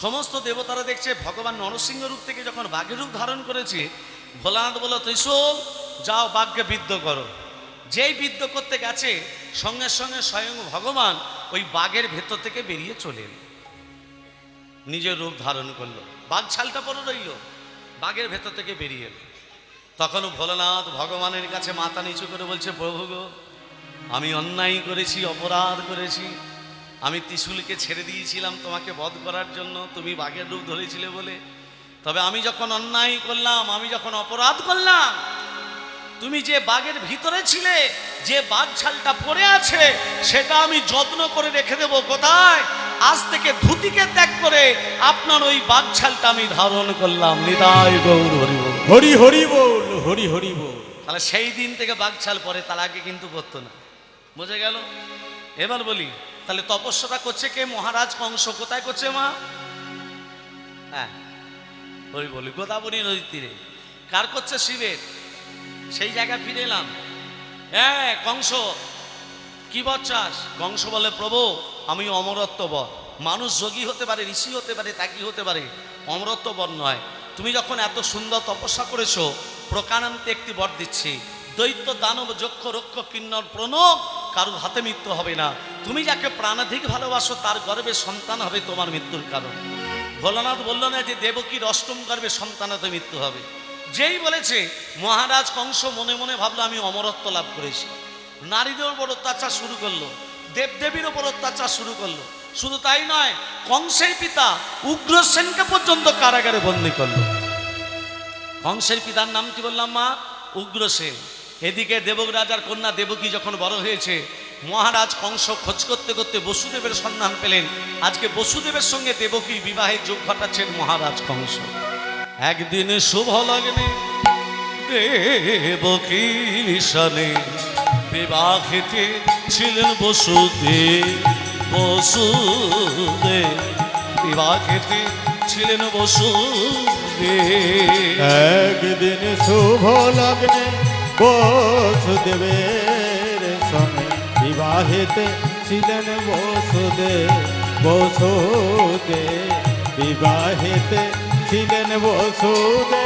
সমস্ত দেবতারা দেখছে ভগবান নরসিংহ রূপ থেকে যখন বাঘের রূপ ধারণ করেছে, ভোলানাথ বলল, ত্রিশূল, যাও বাঘকে বিদ্ধ করো। যেই বিদ্ধ করতে গেছে, সঙ্গে সঙ্গে স্বয়ং ভগবান ওই বাঘের ভেতর থেকে বেরিয়ে চলে এলো, নিজের রূপ ধারণ করলো। বাঘ ছালটা পরে রইল, বাঘের ভেতর থেকে বেরিয়ে এলো। তখন ভোলানাথ ভগবানের কাছে মাথা নিচু করে বলছে, প্রভু গো, আমি অন্যায় করেছি, অপরাধ করেছি। আমি ত্রিশূলকে ছেড়ে দিয়েছিলাম তোমাকে বধ করার জন্য, তুমি বাঘের রূপ ধরেছিলে বলে। তবে আমি যখন অন্যায় করলাম, আমি যখন অপরাধ করলাম, তুমি যে বাঘের ভিতরে ছিলে, যে বাঘ ছালটা পড়ে আছে, সেটা আমি যত্ন করে রেখে দেবো। কোথায়? আজ থেকে ধুতিকে ত্যাগ করে আপনার ওই বাঘ ছালটা আমি ধারণ করলাম। নিতাই গৌর হরি বল। হরি হরি বল, হরি হরি বল। তাহলে সেই দিন থেকে বাঘ ছাল পরে, তার আগে কিন্তু করতো না। বুঝে গেল? এবার বলি, তাহলে তপস্যাটা করছে কে? মহারাজ কংস। কোথায় করছে মা? হ্যাঁ, হরি বলি, গোদাবরী নদীর তীরে। কার করছে? শিবের। সেই জায়গায় ফিরে এলাম। হ্যাঁ, কংস কি বর চাস? কংস বলে, প্রভু, আমি অমরত্ব বর। মানুষ যোগী হতে পারে, ঋষি হতে পারে, ত্যাগী হতে পারে, অমরত্ব বর নয়। তুমি যখন এত সুন্দর তপস্যা করেছো, প্রকারান্তে একটি বর দিচ্ছি, দৈত্য দানব যক্ষ রক্ষ কিন্নর প্রণব কারুর হাতে মৃত্যু হবে না। তুমি যাকে প্রাণাধিক ভালোবাসো, তার গর্ভে সন্তান হবে তোমার মৃত্যুর কারণ। ভোলানাথ বলল না যে দেবকীর অষ্টম গর্ভে সন্তানাতে মৃত্যু হবে। যেই বলেছে, মহারাজ কংস মনে মনে ভাবলো আমি অমরত্ব লাভ করেছি। নারীদের উপর অত্যাচার শুরু করলো, দেবদেবীর উপর অত্যাচার শুরু করলো। শুধু তাই নয়, কংসের পিতা উগ্রসেনকে পর্যন্ত কারাগারে বন্দী করলো। কংসের পিতার নাম কি বললাম মা? উগ্রসেন। এদিকে দেবক রাজার কন্যা দেবকী যখন বড় হয়েছে, মহারাজ কংস খোঁজ করতে করতে বসুদেবের সন্ধান পেলেন। আজকে বসুদেবের সঙ্গে দেবকীর বিবাহের যোগ ঘটাচ্ছেন মহারাজ কংস। একদিন শুভ লগ্নে দেবকীর সনে বিবাহেতে ছিলেন বসুদেব। বসুদেব বিবাহেতে ছিলেন বসুদেব। একদিন শুভ লগ্নে বসুদেবের সঙ্গে বিবাহেতে ছিলেন বসুদেব। বসুদেব বিবাহেতে ছিলেন বসুদেব।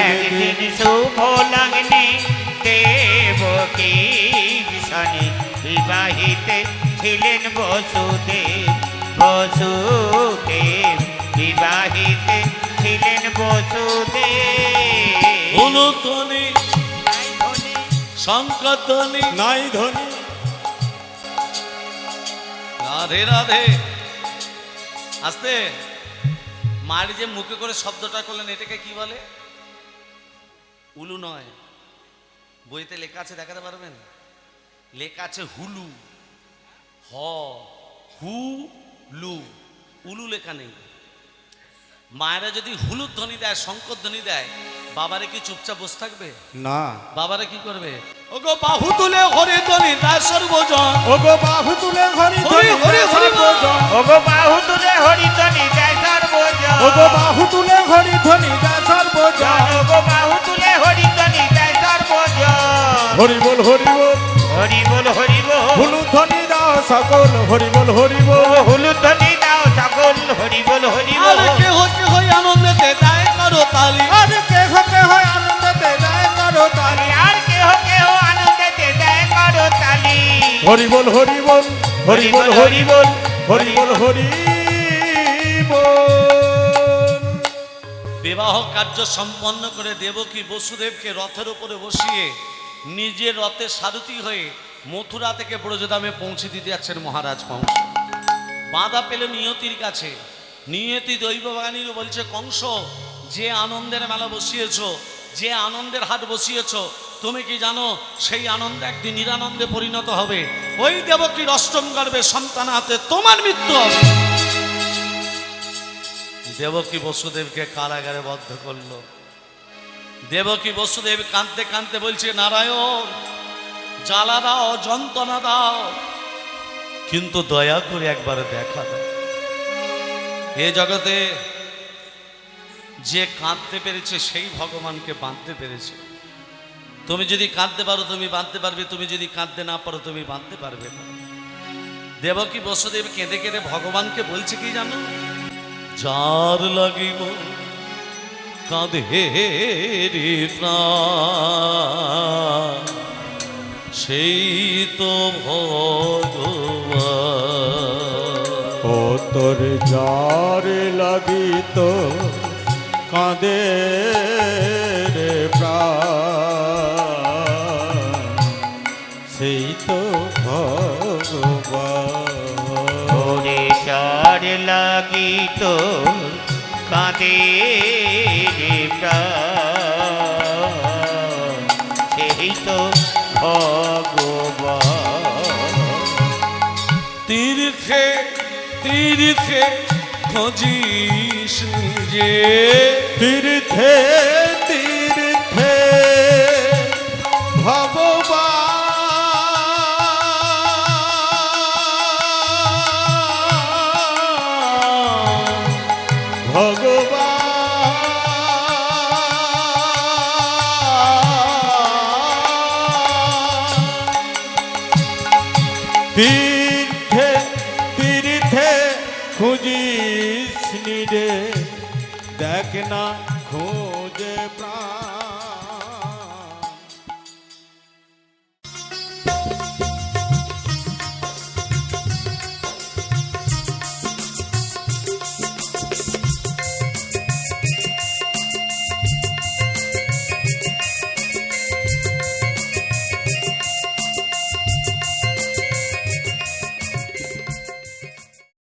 একদিন শুভ লগ্নে দেবকীর সনে বিবাহিতে ছিলেন বসুদেব। বসুদেব বিবাহিতে ছিলেন বসুদেব। উলুধ্বনি শঙ্খধ্বনি নাই ধ্বনি। রাধে রাধে। আস্তে, মায়ের যে মুখে করে শব্দটা করলেন, এটাকে কি বলে? উলু নয়, বইতে লেখা আছে, দেখাতে পারবেন? লেখা আছে হুলু। হ হু লু, উলু লেখা নেই। মায়েরা যদি হুলুর ধ্বনি দেয়, শঙ্কর ধ্বনি দেয়, বাবারে কি চুপচাপ বসে থাকবে? না। বাবারে কি করবে? ওগো বাহু তুলে হরি ধ্বনি দেয় সর্বজন। ওগো বাহু তুলে হরি হরি হরি হরি বল। ওগো বাহু তুলে হরি ধ্বনি দেয় সর্বজন। ওগো বাহু তুলে হরি ধ্বনি দেয় সর্বজন। ওগো বাহু তুলে হরি ধ্বনি দেয় সর্বজন। হরি বল, হরি বল, হরি বল, হরি বল। হুলু ধ্বনি দাও সকল, হরি বল, হরি বল। হলুদ ধ্বনি দাও সকল, হরি বল, হরি আর বল। কে হই আনন্দেতে দেয় করো তালি। আর কেহ কেহ আনন্দতে দেয় করো তালি। আর কেহ কেহ আনন্দেতে দেয় করো তালি। হরি বল, হরি বল, হরি বল, হরি বল, হরি বল, হরি বল। বিবাহ কার্য সম্পন্ন করে দেবকী বসুদেবকে রথের উপরে বসিয়ে নিজের রথে সারথি হয়ে মথুরা থেকে ব্রজধামে পৌঁছে দিতে যাচ্ছেন মহারাজ কংস। বাধা পেল নিয়তির কাছে। নিয়তি দৈববাণীর বলছে, কংস, যে আনন্দের মেলা বসিয়েছ, যে আনন্দের হাট বসিয়েছ, তুমি কি জানো সেই আনন্দ একদিন নিরানন্দে পরিণত হবে। ওই দেবকীর অষ্টম গর্ভে সন্তান হাতে তোমার মৃত্যু হবে। দেবকী বসুদেবকে কারাগারে বদ্ধ করলো। দেবকী বসুদেব কাঁদতে কাঁদতে বলছে, নারায়ণ জ্বালা দাও, যন্ত্রণা দাও, কিন্তু দয়া করে একবার দেখা দাও। এ জগতে যে কাঁদতে পেরেছে সেই ভগবানকে বাঁধতে পেরেছে। তুমি যদি কাঁদতে পারো তুমি বাঁধতে পারবে, তুমি যদি কাঁদতে না পারো তুমি বাঁধতে পারবে না। দেবকী বসুদেব কেঁদে কেঁদে ভগবানকে বলছে কি জানো, যার লাগিব কাঁদে রে প্রাণ, সেই তো ভগবান। ও তোর যার লাগিত কাঁদে রে প্রাণ, সেই তো ভগবান। ওরে চার লাগিত কাঁদে রে প্রাণ, সেই তো ভগবান। তীর্থে তীর্থে খোঁজিস নিজে, তীর্থে তীর্থে ভগবান তীর্থে তীর্থে খুঁজিস রে, দেখ না